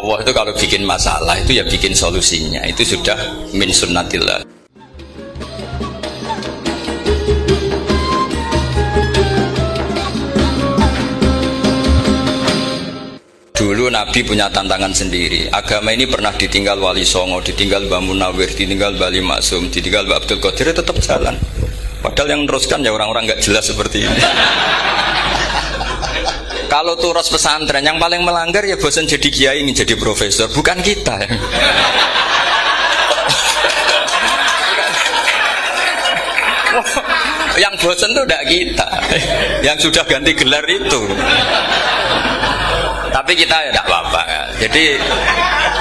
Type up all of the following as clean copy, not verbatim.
Allah itu kalau bikin masalah itu ya bikin solusinya, itu sudah min sunnatillah. Dulu Nabi punya tantangan sendiri. Agama ini pernah ditinggal Wali Songo, ditinggal Mbah Munawir, ditinggal Mbah Ali Maksum, ditinggal Mbah Abdul Qadir, tetap jalan. Padahal yang meneruskan ya orang-orang nggak jelas seperti ini. Kalau turus pesantren yang paling melanggar ya bosan jadi kiai ingin jadi profesor, bukan kita. Yang bosan itu tidak kita, yang sudah ganti gelar itu. Tapi kita ya tidak apa-apa. Jadi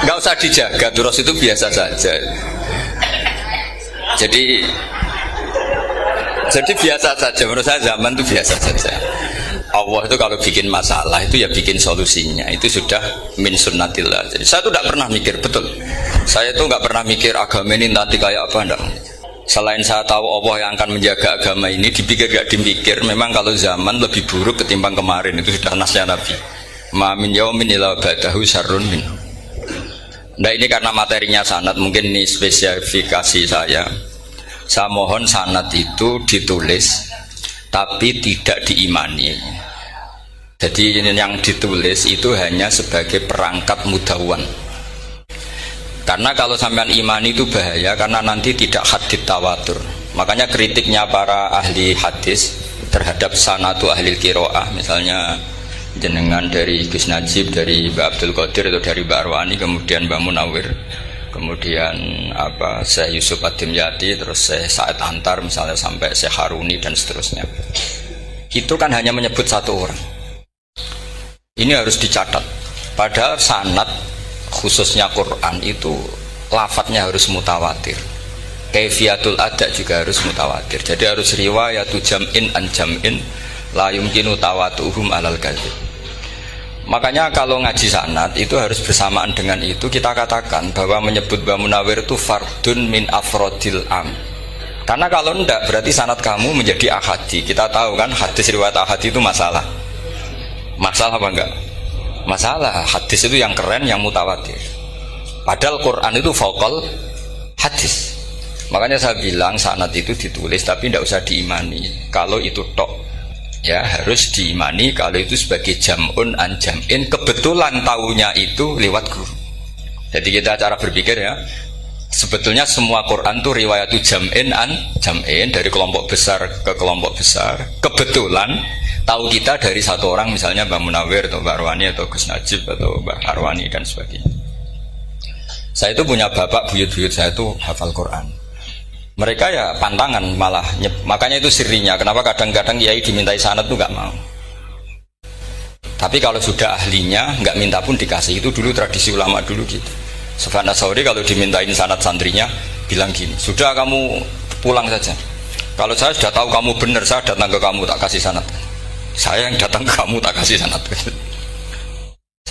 nggak usah dijaga, turus itu biasa saja. Jadi biasa saja, menurut saya zaman itu biasa saja. Allah itu kalau bikin masalah itu ya bikin solusinya, itu sudah min sunnatillah. Jadi saya itu tidak pernah mikir, betul. Saya itu nggak pernah mikir agama ini nanti kayak apa, enggak. Selain saya tahu Allah yang akan menjaga agama ini, dipikir gak dipikir, memang kalau zaman lebih buruk ketimbang kemarin, itu sudah nasnya Nabi. Ma min yaumin illa ba'dahu syarrun min. Nah ini karena materinya sanad, mungkin ini spesifikasi saya. Saya mohon sanad itu ditulis tapi tidak diimani. Jadi yang ditulis itu hanya sebagai perangkat mudawwan. Karena kalau sampean imani itu bahaya, karena nanti tidak hadits tawatur. Makanya kritiknya para ahli hadis terhadap sanatu ahli qiraah, misalnya jenengan dari Gus Najib, dari Mbak Abdul Qadir atau dari Mbak Arwani, kemudian Mbak Munawir, kemudian Syekh Yusuf Ad-Dimyati, terus Syekh Sa'id Antar misalnya, sampai Syekh Haruni dan seterusnya. Itu kan hanya menyebut satu orang. Ini harus dicatat. Padahal sanad khususnya Quran itu lafadznya harus mutawatir. Kaifiyatul ada juga harus mutawatir. Jadi harus riwayatu jam'in an jam'in la yumkinu tawatuhum alal kadzib. Makanya kalau ngaji sanad itu harus bersamaan dengan itu kita katakan bahwa menyebut Mbah Munawir itu fardun min afrodil am. Karena kalau enggak berarti sanad kamu menjadi ahadi. Kita tahu kan hadis riwayat ahadi itu masalah. Masalah apa enggak? Masalah. Hadis itu yang keren, yang mutawatir. Padahal Quran itu fauqal hadis. Makanya saya bilang sanad itu ditulis tapi tidak usah diimani. Kalau itu tok, ya harus diimani kalau itu sebagai jam'un an jam'in, kebetulan taunya itu lewat guru. Jadi kita cara berpikir ya, sebetulnya semua Quran itu riwayatu jam'in an jam'in, dari kelompok besar ke kelompok besar. Kebetulan tahu kita dari satu orang, misalnya Mbak Munawir atau Mbak Arwani atau Gus Najib atau Mbak Arwani dan sebagainya. Saya itu punya bapak, buyut-buyut saya itu hafal Quran. Mereka ya pantangan malah, makanya itu sirinya. Kenapa kadang-kadang kiai dimintai sanad tuh nggak mau. Tapi kalau sudah ahlinya nggak minta pun dikasih. Itu dulu tradisi ulama dulu gitu. Sufyan Ats-Tsauri kalau dimintain sanad santrinya bilang gini, sudah kamu pulang saja. Kalau saya sudah tahu kamu benar, saya datang ke kamu tak kasih sanad. Saya yang datang ke kamu tak kasih sanad.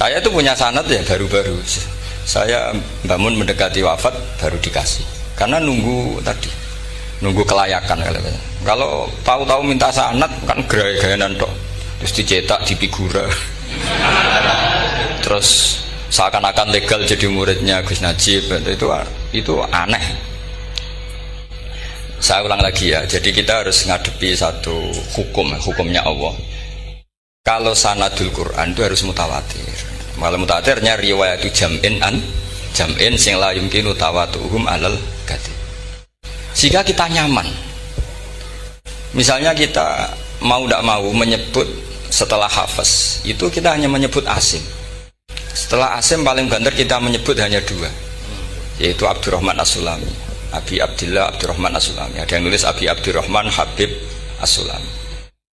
Saya itu punya sanad ya baru-baru. Saya bangun mendekati wafat baru dikasih. Karena nunggu tadi, nunggu kelayakan. Kalau tahu-tahu minta sanad kan gaya-gayanan tok, terus dicetak di figura, terus seakan-akan legal jadi muridnya Gus Najib. Itu aneh. Saya ulang lagi ya. Jadi kita harus ngadepi satu hukumnya Allah. Kalau sanadul Quran itu harus mutawatir. Kalau mutawatirnya riwayatu jam'in an jam'in sing la yumkinu tawatuhum alal kadzib. Sehingga kita nyaman. Misalnya kita mau tidak mau menyebut setelah hafaz, itu kita hanya menyebut asim. Setelah asim paling banter kita menyebut hanya dua, yaitu Abdurrahman As-Sulami, Abi Abdillah Abdurrahman As-Sulami. Ada yang nulis Abi Abdurrahman Habib As-Sulami.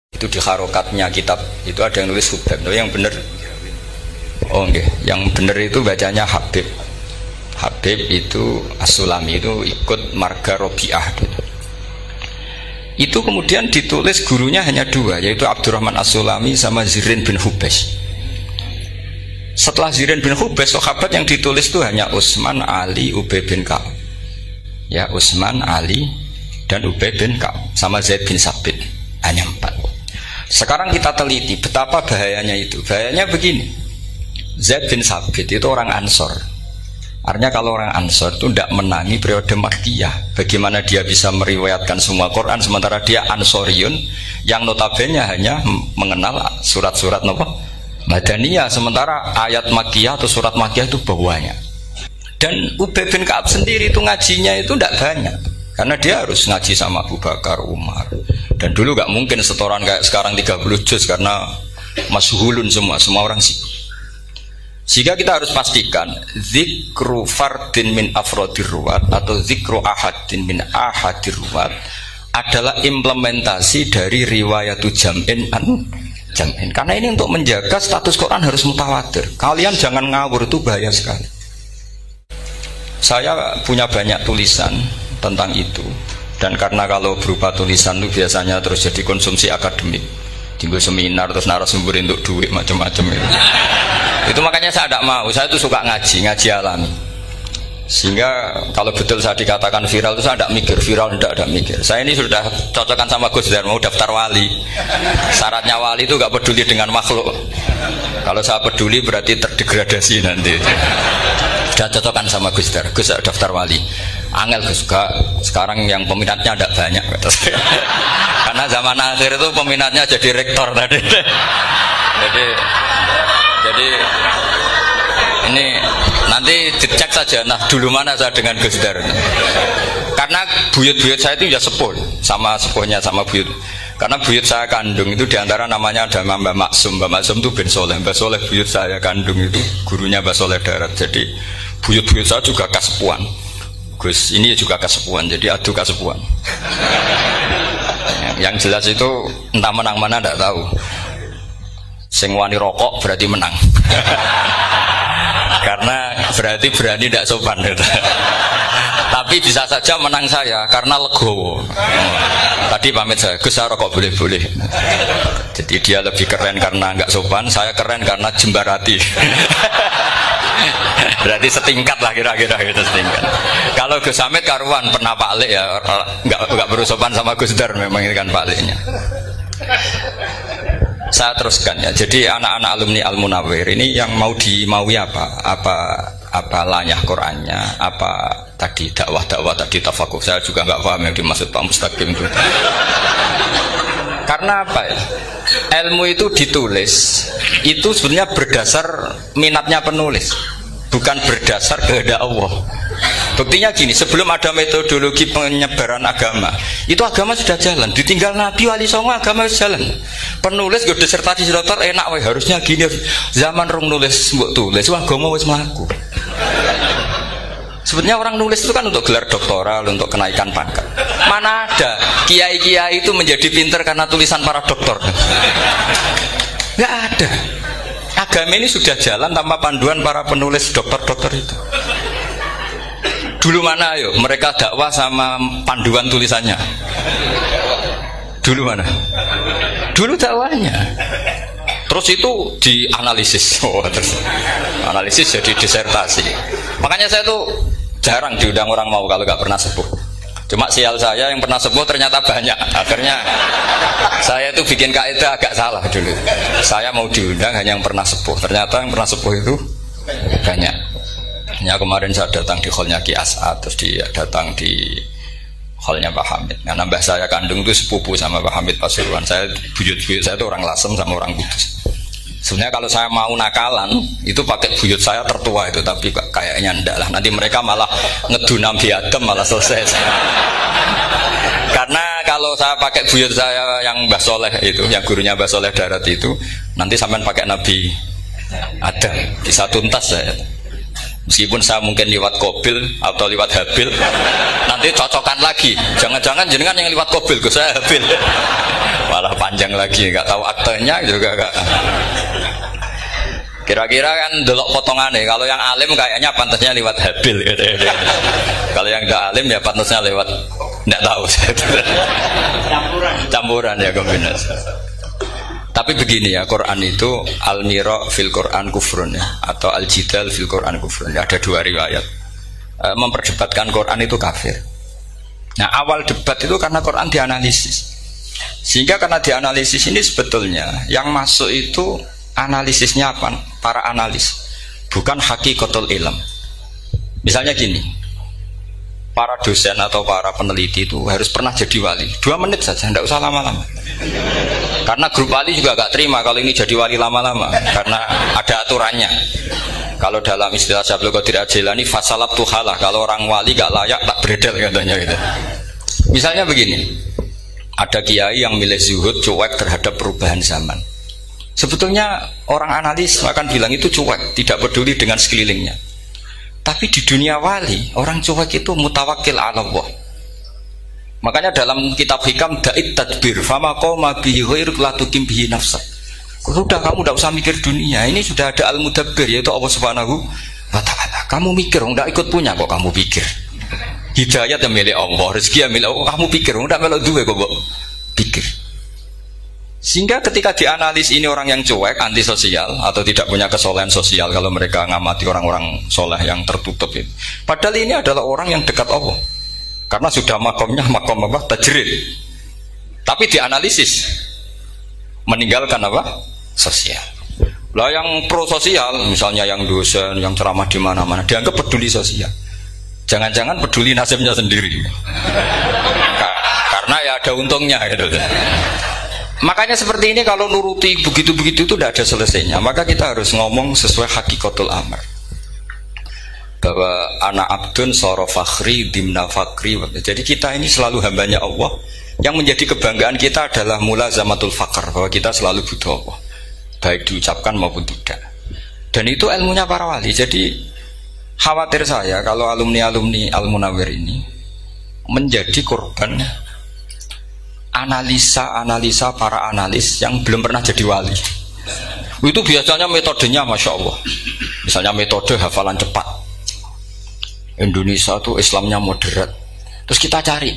Itu di harokatnya kitab itu ada yang nulis Hubab. Yang benar, oh enggak, yang benar itu bacanya Habib. Habib itu As-Sulami, itu ikut marga Robi'ah. Itu kemudian ditulis gurunya hanya dua, yaitu Abdurrahman As-Sulami sama Zirin bin Hubes. Setelah Zirin bin Hubes, sahabat yang ditulis itu hanya Utsman, Ali, Ubay bin Ka'ab. Ya, Utsman, Ali, dan Ubay bin Ka'ab sama Zaid bin Sabit. Hanya 4. Sekarang kita teliti betapa bahayanya itu. Bahayanya begini. Zaid bin Sabit itu orang Ansor. Artinya kalau orang Ansor itu tidak menangi periode Makkiyah. Bagaimana dia bisa meriwayatkan semua Quran sementara dia Ansoriun yang notabene hanya mengenal surat-surat Madaniyah, sementara ayat Makkiyah atau surat Makkiyah itu bawahnya. Dan Ubay bin Ka'ab sendiri itu ngajinya itu tidak banyak, karena dia harus ngaji sama Abu Bakar, Umar. Dan dulu gak mungkin setoran kayak sekarang 30 juz karena masyhulun semua orang sih. Sehingga kita harus pastikan zikru fardin min afrodir ruwat atau zikru ahadin min ahadir ruwat adalah implementasi dari riwayatu jam'in an jam'in. Karena ini untuk menjaga status Quran harus mutawatir. Kalian jangan ngawur, itu bahaya sekali. Saya punya banyak tulisan tentang itu, dan karena kalau berupa tulisan itu biasanya terus jadi konsumsi akademik, tinggal seminar terus narasumber untuk duit macam-macam itu. Itu makanya saya tidak mau. Saya itu suka ngaji alami, sehingga kalau betul saya dikatakan viral itu saya tidak mikir viral, tidak mikir. Saya ini sudah cocokkan sama Gus Dar, mau daftar wali. Syaratnya wali itu gak peduli dengan makhluk. Kalau saya peduli berarti terdegradasi nanti. Sudah cocokkan sama Gus Dar, Gus daftar wali. Angel Gus, sekarang yang peminatnya tidak banyak. Karena zaman akhir itu peminatnya jadi rektor tadi. Jadi ini nanti dicek saja. Nah dulu mana saya dengan Gus Dar. Karena buyut-buyut saya itu ya sepuh, sama sepuhnya sama buyut. Karena buyut saya kandung itu diantara namanya ada Mbak Maksum. Mbak Maksum itu bin Soleh. Mbak Soleh buyut saya kandung itu gurunya Mbak Soleh Darat. Jadi buyut-buyut saya juga kasepuan. Gus ini juga kasepuan, jadi adu kasepuan. Yang jelas itu entah menang mana tidak tahu. Sing wani rokok berarti menang. Karena berarti berani tidak sopan. Tapi bisa saja menang saya karena legowo. Tadi pamit saya, Gus saya rokok boleh-boleh. Jadi dia lebih keren karena nggak sopan, saya keren karena jembarati. Berarti setingkat lah kira-kira gitu, setingkat. Kalau Gus Hamid karuan pernah Pak Alik ya, nggak berusopan sama Gus Dar, memang ini kan Pak Aliknya. Saya teruskan ya. Jadi anak-anak alumni Al Munawwir ini yang maui apa lanyah Qurannya, apa tadi dakwah tadi tafakuh, saya juga nggak paham yang dimaksud Pak Mustaqim itu. Karena apa ya? Ilmu itu ditulis itu sebenarnya berdasar minatnya penulis, bukan berdasar kehendak Allah. Buktinya gini, sebelum ada metodologi penyebaran agama, itu agama sudah jalan. Ditinggal Nabi Wali Songo agama sudah jalan. Penulis gue disertasi dokter enak, weh harusnya gini. Zaman rong nulis mbok tulis, wah agama wis mlaku. Sebetulnya orang nulis itu kan untuk gelar doktoral, untuk kenaikan pangkat. Mana ada kiai-kiai itu menjadi pinter karena tulisan para doktor? Nggak ada. Agama ini sudah jalan tanpa panduan para penulis dokter-dokter itu. Dulu mana ayo mereka dakwah sama panduan tulisannya? Dulu mana? Dulu dakwahnya. Terus itu dianalisis. Terus analisis jadi disertasi. Makanya saya tuh jarang diundang orang mau kalau nggak pernah sepuh. Cuma sial saya yang pernah sepuh ternyata banyak. Akhirnya saya itu bikin kaidah agak salah dulu. Saya mau diundang hanya yang pernah sepuh. Ternyata yang pernah sepuh itu banyak. Ya kemarin saya datang di hallnya Ki As'ad, terus dia datang di hallnya Pak Hamid. Karena mbah saya kandung itu sepupu sama Pak Hamid Pasuruan. Saya buyut-buyut saya itu orang Lasem sama orang Kudus. Sebenarnya kalau saya mau nakalan itu pakai buyut saya tertua itu, tapi kayaknya enggak lah. Nanti mereka malah ngedu Nabi Adam malah selesai. Karena kalau saya pakai buyut saya yang Mbah Soleh itu, yang gurunya Mbah Soleh Darat itu, nanti sampean pakai Nabi Adam bisa tuntas saya. Meskipun saya mungkin lewat Kobil atau lewat Habil, nanti cocokkan lagi. Jangan-jangan jenengan yang lewat Kobil, ke saya Habil. Malah panjang lagi, nggak tahu aktenya juga nggak. Kira-kira kan delok potongannya. Kalau yang alim kayaknya pantasnya lewat Habil. Gitu. Kalau yang nggak alim ya pantasnya lewat nggak tahu. Campuran ya kombinasi. Tapi begini ya, Quran itu al-mira fil Quran kufrun ya, atau al-jidal fil Quran kufrun ya, ada dua riwayat. Memperdebatkan Quran itu kafir. Nah awal debat itu karena Quran dianalisis, sehingga karena dianalisis ini sebetulnya yang masuk itu analisisnya apa? Para analis. bukan hakikatul ilm. Misalnya gini, para dosen atau para peneliti itu harus pernah jadi wali 2 menit saja, tidak usah lama-lama. Karena grup wali juga gak terima kalau ini jadi wali lama-lama, karena ada aturannya. Kalau dalam istilah Syaikhul Qadir Al-Jilani, fasalab tuhalah, kalau orang wali gak layak tak beredel katanya gitu. Misalnya begini, ada kiai yang milih zuhud, cuek terhadap perubahan zaman. Sebetulnya orang analis akan bilang itu cuek, tidak peduli dengan sekelilingnya. Tapi di dunia wali, orang cuek itu mutawakkil ala Allah. Makanya dalam kitab hikam da'id tadbir fama qoma bihi ghairuk la tukim bihi nafsak. Sudah, kamu tidak usah mikir dunia, ini sudah ada al-mudabbir, yaitu Allah Subhanahu wa ta'ala. Kamu mikir, tidak ikut punya kok kamu pikir. Hidayat yang milik Allah, rezeki yang milik Allah, kamu pikir, tidak melok duwe kok pikir. Sehingga ketika dianalisis ini orang yang cuek, antisosial atau tidak punya kesolehan sosial, kalau mereka ngamati orang-orang soleh yang tertutup itu, padahal ini adalah orang yang dekat Allah karena sudah makomnya makom apa? Tajrid. Tapi dianalisis meninggalkan apa? Sosial. Lah yang pro sosial, misalnya yang dosen, yang ceramah di mana-mana, dianggap peduli sosial. Jangan-jangan peduli nasibnya sendiri. Karena ya ada untungnya gitu. Makanya seperti ini kalau nuruti begitu-begitu itu tidak ada selesainya. Maka kita harus ngomong sesuai hakikatul amr, bahwa anak abdun soro fakhri dimna fakri. Jadi kita ini selalu hambanya Allah. Yang menjadi kebanggaan kita adalah mulazamatul fakr, bahwa kita selalu butuh Allah, baik diucapkan maupun tidak. Dan itu ilmunya para wali. Jadi khawatir saya kalau alumni-alumni Al-Munawwir ini menjadi korban analisa para analis yang belum pernah jadi wali. Itu biasanya metodenya Masya Allah. Misalnya metode hafalan cepat. Indonesia tuh Islamnya moderat. Terus kita cari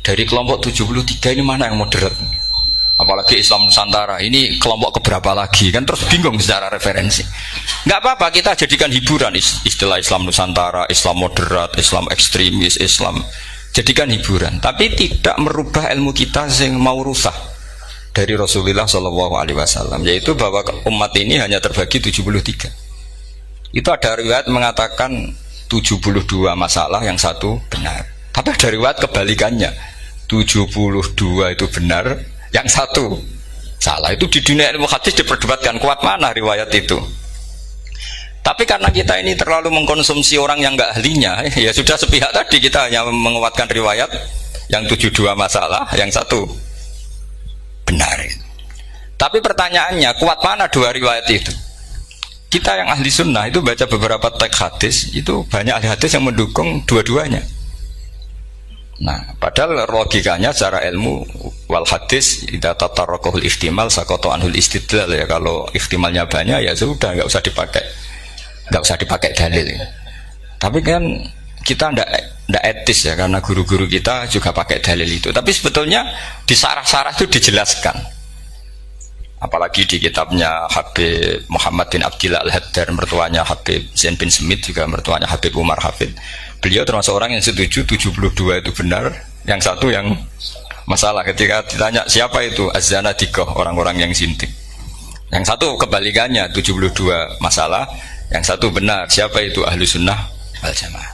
dari kelompok 73 ini mana yang moderat. Apalagi Islam Nusantara ini kelompok keberapa lagi, kan terus bingung secara referensi. Nggak apa-apa, kita jadikan hiburan istilah Islam Nusantara, Islam moderat, Islam ekstremis, Islam, jadikan hiburan, tapi tidak merubah ilmu kita yang mau rusak dari Rasulullah SAW, yaitu bahwa umat ini hanya terbagi 73. Itu ada riwayat mengatakan 72 masalah, yang satu benar. Tapi ada riwayat kebalikannya, 72 itu benar, yang satu salah. Itu di dunia ilmu hadis diperdebatkan kuat mana riwayat itu. Tapi karena kita ini terlalu mengkonsumsi orang yang nggak ahlinya, ya sudah sepihak tadi, kita hanya menguatkan riwayat yang 72 masalah, yang satu benar. Tapi pertanyaannya, kuat mana dua riwayat itu? Kita yang ahli sunnah itu baca beberapa teks hadis, itu banyak ahli hadis yang mendukung dua-duanya. Nah, padahal logikanya secara ilmu wal hadis idza tatarraqahul ihtimal saqata anhul istidlal, ya kalau ihtimalnya banyak ya sudah nggak usah dipakai dalil. Tapi kan kita ndak etis ya, karena guru-guru kita juga pakai dalil itu. Tapi sebetulnya di sarah-sarah itu dijelaskan. Apalagi di kitabnya Habib Muhammad bin Abdillah Al-Haddar, mertuanya Habib Zain bin Smith, juga mertuanya Habib Umar Hafid. Beliau termasuk orang yang setuju 72 itu benar, yang satu yang masalah. Ketika ditanya siapa itu Az-Zanadiqah, orang-orang yang sinting. Yang satu kebalikannya, 72 masalah, yang satu benar, siapa itu ahlu sunnah wal jamaah.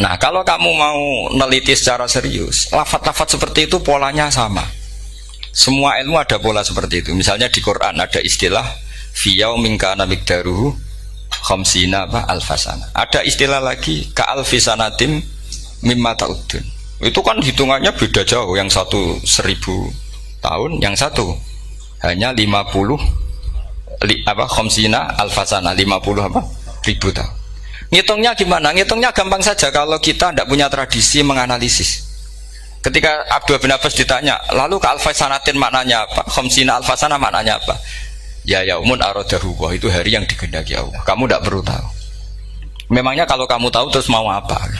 Nah, kalau kamu mau neliti secara serius, lafaz-lafaz seperti itu polanya sama. Semua ilmu ada pola seperti itu. Misalnya di Quran ada istilah fi yaumin kana miqdaruhu khamsina alfasana. Ada istilah lagi ka alfisanatim mimma ta'udun. Itu kan hitungannya beda jauh, yang satu 1000 tahun, yang satu hanya 50 khamsina alfasana, 50 ribu tahun. Ngitungnya gimana? Ngitungnya gampang saja kalau kita tidak punya tradisi menganalisis. Ketika Abdul bin Abbas ditanya, lalu ke alfasanatin maknanya apa? Khamsina alfasana maknanya apa? Ya yaumun aradahu, itu hari yang dikehendaki Allah. Kamu tidak perlu tahu. Memangnya kalau kamu tahu terus mau apa?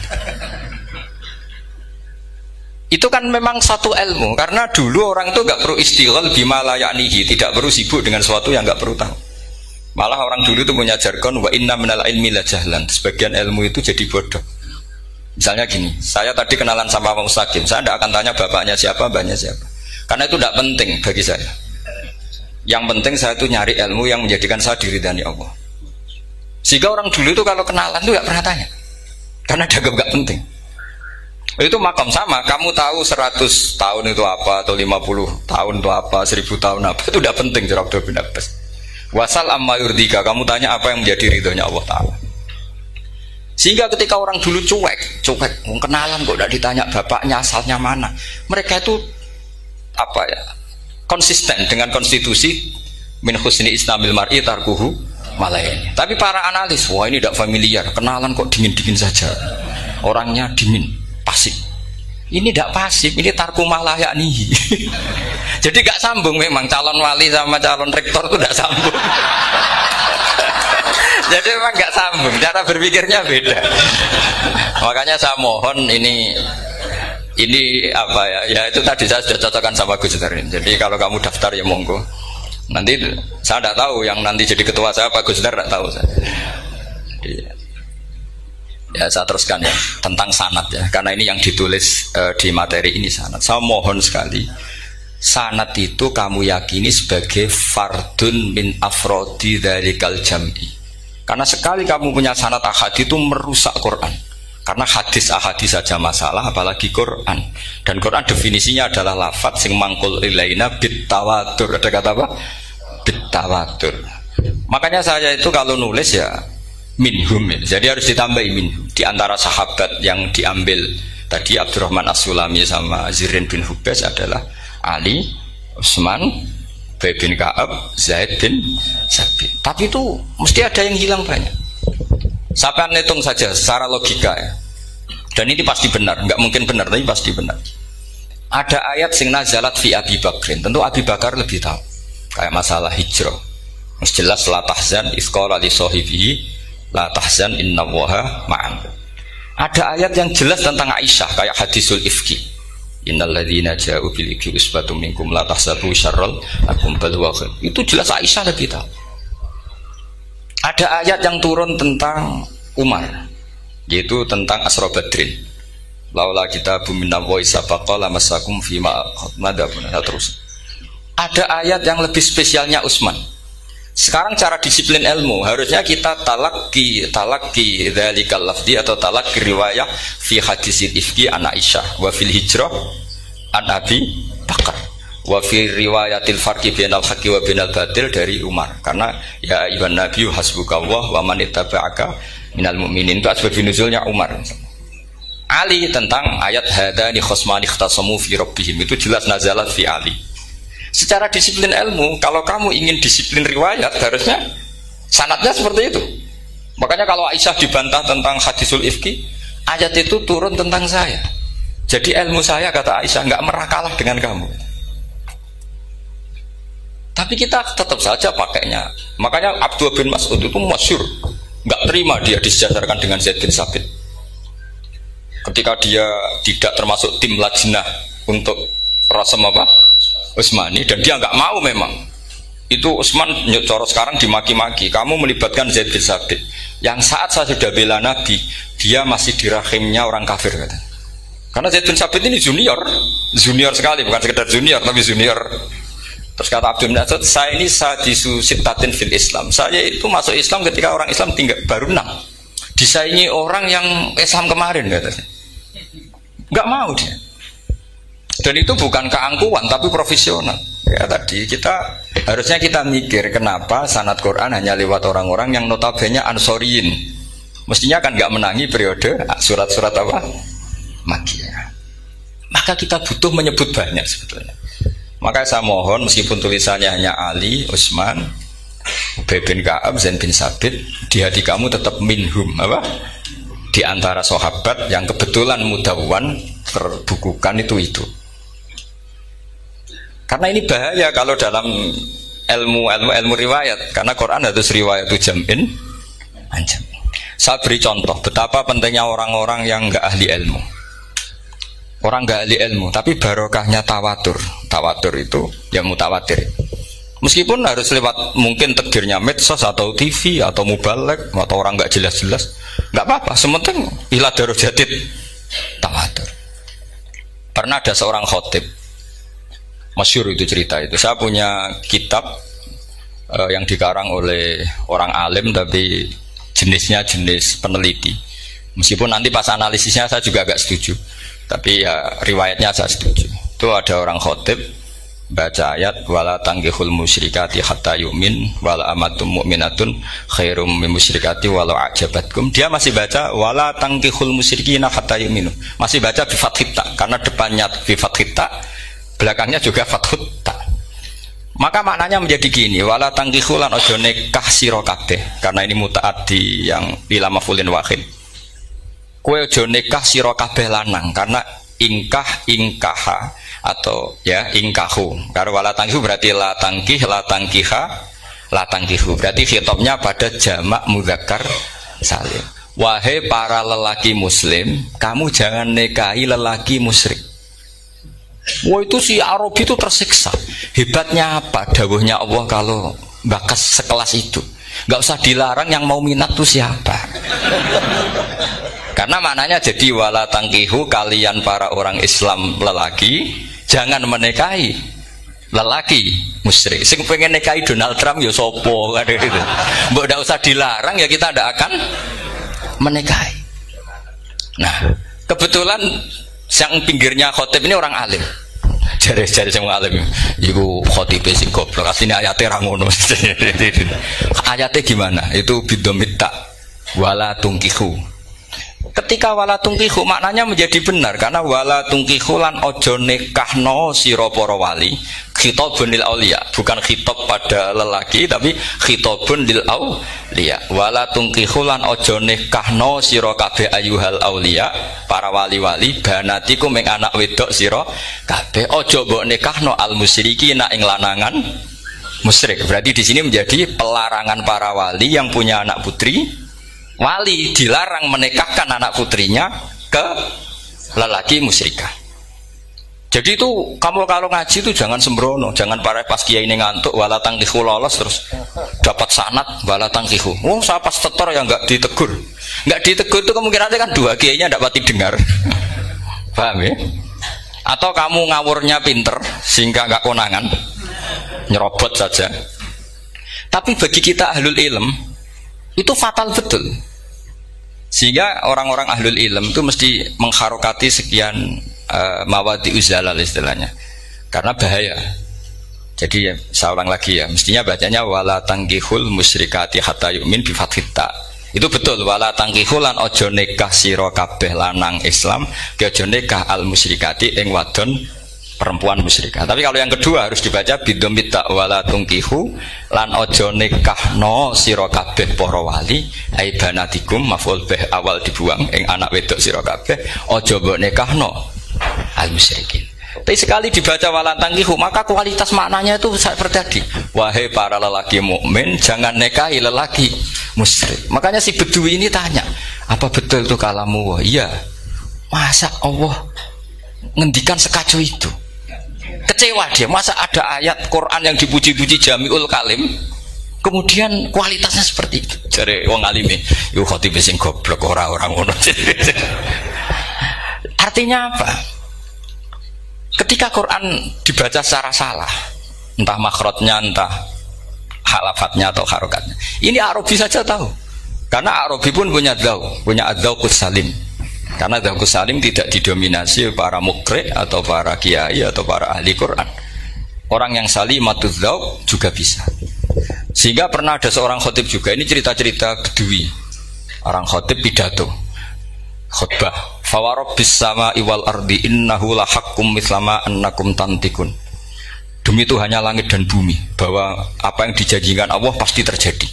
Itu kan memang satu ilmu, karena dulu orang itu nggak perlu istighal bima la ya'nihi, tidak perlu sibuk dengan sesuatu yang nggak perlu tahu. Malah orang dulu itu punya jargon wa inna minal ilmi la jahlan. Sebagian ilmu itu jadi bodoh. Misalnya gini, saya tadi kenalan sama Pak Mustaqim, saya tidak akan tanya bapaknya siapa, mbaknya siapa, karena itu tidak penting bagi saya. Yang penting saya itu nyari ilmu yang menjadikan saya diridani Allah. Sehingga orang dulu itu kalau kenalan tuh nggak pernah tanya, karena dianggap nggak penting. Itu makam sama, kamu tahu 100 tahun itu apa, atau 50 tahun itu apa, 1000 tahun apa, itu udah penting cara Abdullah bin Abbas. Wasal amma yurdika, kamu tanya apa yang menjadi ridhonya Allah Ta'ala. Sehingga ketika orang dulu cuek, kenalan kok tidak ditanya bapaknya asalnya mana, mereka itu apa ya, konsisten dengan konstitusi min husni islamil mar'i tarkuhu malayani. Tapi para analis, wah ini tidak familiar, kenalan kok dingin-dingin saja, orangnya dingin, pasif. Ini tidak pasif, ini tarku malayani. Jadi gak sambung memang calon wali sama calon rektor itu tidak sambung. Jadi memang gak sambung, cara berpikirnya beda. Makanya saya mohon ini apa ya? Ya itu tadi saya sudah cocokkan sama Gus Dar ini. Jadi kalau kamu daftar ya monggo. Nanti saya tidak tahu yang nanti jadi ketua saya Pak Gus Dar, tidak tahu saya. Jadi, ya saya teruskan ya tentang sanad ya, karena ini yang ditulis di materi ini sanad. Saya mohon sekali, sanad itu kamu yakini sebagai fardun min afrodi dzalikal jam'i. Karena sekali kamu punya sanad ahad itu merusak Quran. Karena hadis ahadis saja masalah, apalagi Quran. Dan Quran definisinya adalah lafadz sing mangkul ilaina bit tawatur. Ada kata apa? Bit tawatur. Makanya saya itu kalau nulis ya minhum, jadi harus ditambahi minhum. Di antara sahabat yang diambil tadi Abdurrahman As-Sulami sama Zirin bin Hubes adalah Ali, Utsman, Ubay bin Ka'ab, Zaid bin Sabit. Tapi itu mesti ada yang hilang banyak. Sampai hitung saja secara logika ya. Dan ini pasti benar, nggak mungkin benar tapi pasti benar. Ada ayat sing nazalat fi Abi Bakrin. Tentu Abi Bakar lebih tahu. Kayak masalah hijrah. Mesti jelas la tahzan isqala li sahibihi la tahzan innallaha ma'an. Ada ayat yang jelas tentang Aisyah kayak hadisul ifki. Innalladzina ja'u bil ifki usbatum minkum la tahsabu syarral lakum bal huwa khair. Itu jelas Aisyah lebih tahu. Ada ayat yang turun tentang Umar, yaitu tentang Asra Badrin. Laula kita bumina wa isabaqa lamasakum fima madabun. Terus ada ayat yang lebih spesialnya Utsman. Sekarang cara disiplin ilmu harusnya kita talaki dzalikal lafzi atau talaki riwayah fi hadisil ifki an Aisyah wa fil hijrah an Abi Bakar wa fi riwayatil farqi bainal haqqi wa bainal batil dari Umar. Karena ya ayyuhan nabiyyu hasbukallah wa man ittaba'aka minal mu'minin, itu asbab nuzulnya Umar. Ali tentang ayat hadani khosmani ikhtasamu fi rabbihim, itu jelas nazalat fi Ali. Secara disiplin ilmu, kalau kamu ingin disiplin riwayat harusnya sanadnya seperti itu. Makanya kalau Aisyah dibantah tentang hadisul ifki, ayat itu turun tentang saya. Jadi ilmu saya, kata Aisyah, nggak merah kalah dengan kamu. Tapi kita tetap saja pakainya. Makanya Abdullah bin Mas'ud itu masyhur, nggak terima dia disejajarkan dengan Zaid bin Sabit. Ketika dia tidak termasuk tim lajnah untuk rasam apa? Utsmani, dan dia nggak mau memang. Itu Utsman coro sekarang dimaki-maki, kamu melibatkan Zaid bin Sabit. Yang saat saya sudah bela Nabi, dia masih di rahimnya orang kafir kata. Karena Zaid bin Sabit ini junior sekali, bukan sekedar junior tapi junior. Terus kata Abdul Nasir, saya ini sadisu sittatin fil Islam. Saya itu masuk Islam ketika orang Islam tinggal baru 6. Disaingi orang yang Islam kemarin katanya. Nggak mau dia. Dan itu bukan keangkuhan tapi profesional. Ya tadi harusnya kita mikir kenapa sanad Quran hanya lewat orang-orang yang notabene ansoriyin. Mestinya kan nggak menangi periode surat-surat apa? Makkiyah. Maka kita butuh menyebut banyak sebetulnya. Maka saya mohon meskipun tulisannya hanya Ali, Utsman, Ubay bin Ka'ab, Zaid bin Sabit, di hati kamu tetap minhum apa? Di antara sahabat yang kebetulan mudawwan terbukukan itu. Karena ini bahaya kalau dalam ilmu riwayat, karena Quran harus riwayat itu jam'in anjam. Saya beri contoh betapa pentingnya orang-orang yang enggak ahli ilmu. Orang nggak ahli ilmu, tapi barokahnya tawatur. Tawatur itu ya mutawatir. Meskipun harus lewat mungkin takdirnya medsos atau TV atau mubalek atau orang nggak jelas-jelas, nggak apa-apa. Sementing ila darujatid tawatur. Pernah ada seorang khotib, masyhur itu cerita itu. Saya punya kitab yang dikarang oleh orang alim tapi jenisnya jenis peneliti. Meskipun nanti pas analisisnya saya juga agak setuju, tapi ya riwayatnya saya setuju. Itu ada orang khotib baca ayat wala tangkihul musyrikati hatta yu'min wala amatum mu'minatun khairum min musyrikati walau ajabatkum. Dia masih baca wala tangkihul musyrikina hatta yu'minu. Masih baca bi fathita karena depannya bi fathita, belakangnya juga fathut ta. Maka maknanya menjadi gini, wala tangkihu lan ojo nikah sira kabeh, karena ini mutaaddi yang ila maf'ulin wahid. Kowe ojo nikah sira kabeh lanang, karena ingkaha atau ya ingkahu. Karena wala tangkihu berarti la tangkiha, la tangkihu. Berarti khitabnya pada jamak mudzakkar salim. Wahai para lelaki muslim, kamu jangan nikahi lelaki musyrik. Wah, itu si Arabi itu tersiksa. Hebatnya apa? Dawuhnya Allah kalau bakas sekelas itu nggak usah dilarang, yang mau minat tuh siapa? Karena maknanya jadi wala tangkihu, kalian para orang Islam lelaki jangan menikahi lelaki musyrik. Sing pengen nikahi Donald Trump ya sopo kan gitu. Mbok ndak usah dilarang ya kita ndak akan menikahi. Nah, kebetulan yang pinggirnya khotib ini orang alim. Jari-jari yang alim iku khotib sing goblok. Asline ayate ra ngono. Ayate gimana? Itu bidomita wala tungkihu. Ketika wala tungkihu maknanya menjadi benar, karena wala tungkihu lan ojo nikahno sira para wali, khitabun lil auliya, bukan khitab pada lelaki tapi khitabun lil auliya. Wala tungkihu lan ojo nikahno sira kabeh ayuhal auliya, para wali-wali, banatiku ming anak wedok sira kabeh, ojo mbok nikahno al musyrikina ing lanangan musyrik. Berarti di sini menjadi pelarangan para wali yang punya anak putri. Wali dilarang menikahkan anak putrinya ke lelaki musyrikah. Jadi itu kamu kalau ngaji itu jangan sembrono, jangan pas kiai ini ngantuk wala tangkihu lolos terus dapat sanad wala tangkihu. Oh, saya pas setor yang nggak ditegur itu kemungkinannya kan dua kiainya tidak pati dengar. Paham ya? Atau kamu ngawurnya pinter sehingga nggak konangan, nyerobot saja. Tapi bagi kita ahlul ilm itu fatal betul. Sehingga orang-orang ahlul ilm itu mesti mengharokati sekian mawadi uzalal istilahnya, karena bahaya. Jadi ya, saya ulang lagi ya, mestinya bacanya wala tangkihul musyrikati hatta yu'min bi fathita. Itu betul, wala tangkihul lan ojo nikah sira kabeh lanang Islam ke ojo nikah al musyrikati ing wadon perempuan musyrikah. Tapi kalau yang kedua harus dibaca bidomita wala tungkihu lan ojo nikahno sira kabeh para wali ai banatikum maf'ul bih awal dibuang ing anak wedok sira kabeh ojo mbok nikahno al musyrikin. Tapi sekali dibaca wala tangkihu maka kualitas maknanya itu seperti tadi, wahai para lelaki mukmin jangan nikahi lelaki musyrik. Makanya si Bedui ini tanya, apa betul itu kalamu? Iya. Masa Allah ngendikan sekacau itu? Kecewa dia, masa ada ayat Quran yang dipuji-puji jami'ul kalim kemudian kualitasnya seperti itu. Jare wong alime yo khotib sing goblok orang ngono. Artinya apa? Ketika Quran dibaca secara salah, entah makhrajnya, entah halafatnya atau harokatnya, ini Arabi saja tahu, karena Arabi pun punya adzauqus salim. Karena dzauqus salim tidak didominasi para mukri atau para kiai atau para ahli Quran. Orang yang salimatuz dzauq juga bisa. Sehingga pernah ada seorang khotib juga, ini cerita-cerita Bedui. Orang khotib pidato khutbah, fawarabbis samaa'i wal ardi innahu lahaqqum mislama annakum tantikun. Demi Tuhannya langit dan bumi, bahwa apa yang dijanjikan Allah pasti terjadi.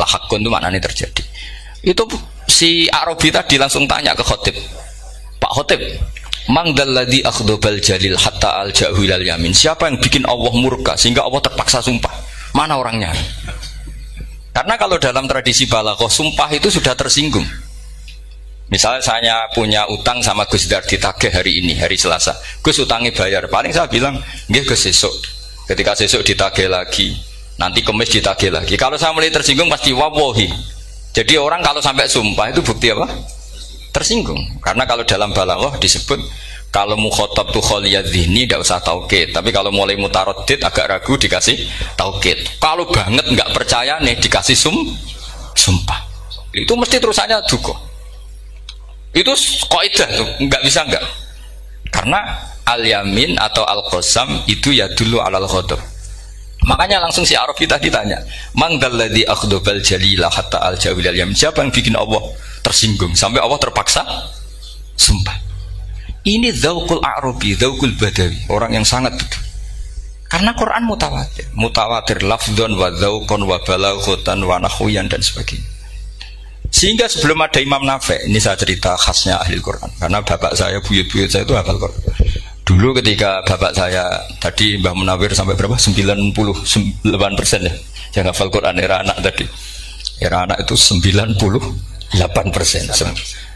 Lahaqqun itu maknanya terjadi. Itu si Arabi tadi langsung tanya ke khotib, Pak khotib, mangdalladzi akhdobal jalil hatta al-jahu ilal yamin. Siapa yang bikin Allah murka sehingga Allah terpaksa sumpah? Mana orangnya? Karena kalau dalam tradisi balaghah sumpah itu sudah tersinggung. Misalnya saya punya utang sama Gus Dar ditagih hari ini, hari Selasa. Gus utangnya bayar. Paling saya bilang, nggih Gus sesuk. Ketika sesuk ditagih lagi, nanti Kamis ditagih lagi. Kalau saya mulai tersinggung pasti wawahi. Jadi orang kalau sampai sumpah itu bukti apa? Tersinggung. Karena kalau dalam balaghah disebut kalau mukhatab tuh kholiyad dzihni tidak usah taukid, tapi kalau mulai mutaraddid agak ragu dikasih taukid. Kalau banget nggak percaya nih dikasih sumpah. Itu mesti terusannya duga. Itu kaidah tuh, nggak bisa enggak. Karena al-yamin atau al-qasam itu ya dulu alal ghadab. Makanya langsung si Arabi tadi tanya, "Man dzalladzi akhdabal jalila hatta al-jawil al-yamin?" Siapa yang bikin Allah tersinggung sampai Allah terpaksa sumpah? Ini dzauqul Arabi, dzauqul Badawi, orang yang sangat betul. Karena Quran mutawatir, mutawatir lafdzon wa dzauqon wa balaghatan wa nahwiyan dan sebagainya. Sehingga sebelum ada Imam Nafi', ini saya cerita khasnya ahli Quran, karena bapak saya, buyut-buyut saya itu hafal Quran. Dulu ketika bapak saya tadi Mbah Munawir sampai berapa? 98% ya. Yang hafal Quran era anak tadi. Era anak itu 98%.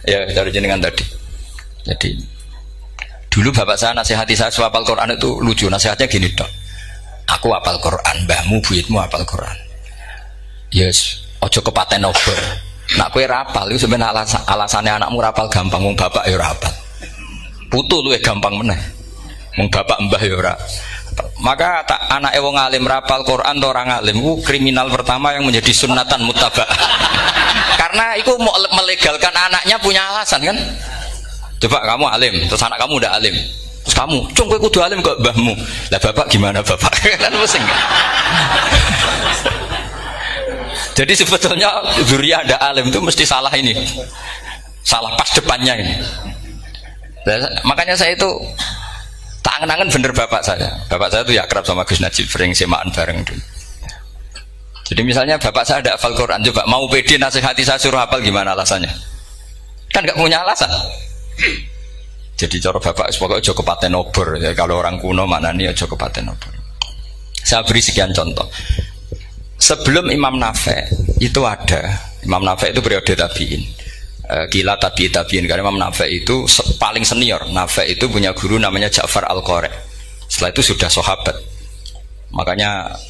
Ya dari jenengan tadi. Jadi dulu bapak saya nasihati saya hafal Quran itu lucu. Nasihatnya gini dok. Aku hafal Quran, mbahmu buyutmu hafal Quran. Yes, ojo kepaten obor. Nak kowe rapal itu sebenarnya alasannya anakmu rapal gampang, wong bapak ya rapal. Putu luwih gampang meneh. Wong bapak mbah ya ora. Maka tak anake wong alim rapal Quran to orang alim ku kriminal pertama yang menjadi sunnatan muttaba. Karena itu mau melegalkan anaknya punya alasan kan. Coba kamu alim, terus anak kamu udah alim. Terus kamu, "Cung kowe kudu alim kok mbahmu." Lah bapak gimana bapak? Kan pusing. Jadi sebetulnya dzurriyyah ada alim itu mesti salah ini. Salah pas depannya ini. Makanya saya itu tak angen-angen bener bapak saya. Bapak saya itu ya akrab sama Gus Najib, sering semaan bareng dulu. Jadi misalnya bapak saya ada hafal Quran, coba mau pede nasihati saya suruh hafal gimana alasannya? Kan nggak punya alasan. Jadi cara bapak pokoknya ojo kepaten obor. Ya, kalau orang kuno maknanya ojo kepaten obor. Saya beri sekian contoh. Sebelum Imam Nafi' itu ada. Imam Nafi' itu periode tabi'in. Gila tabi'in karena Imam Nafi' itu paling senior. Nafi' itu punya guru namanya Ja'far Al-Qari. Setelah itu sudah sahabat. Makanya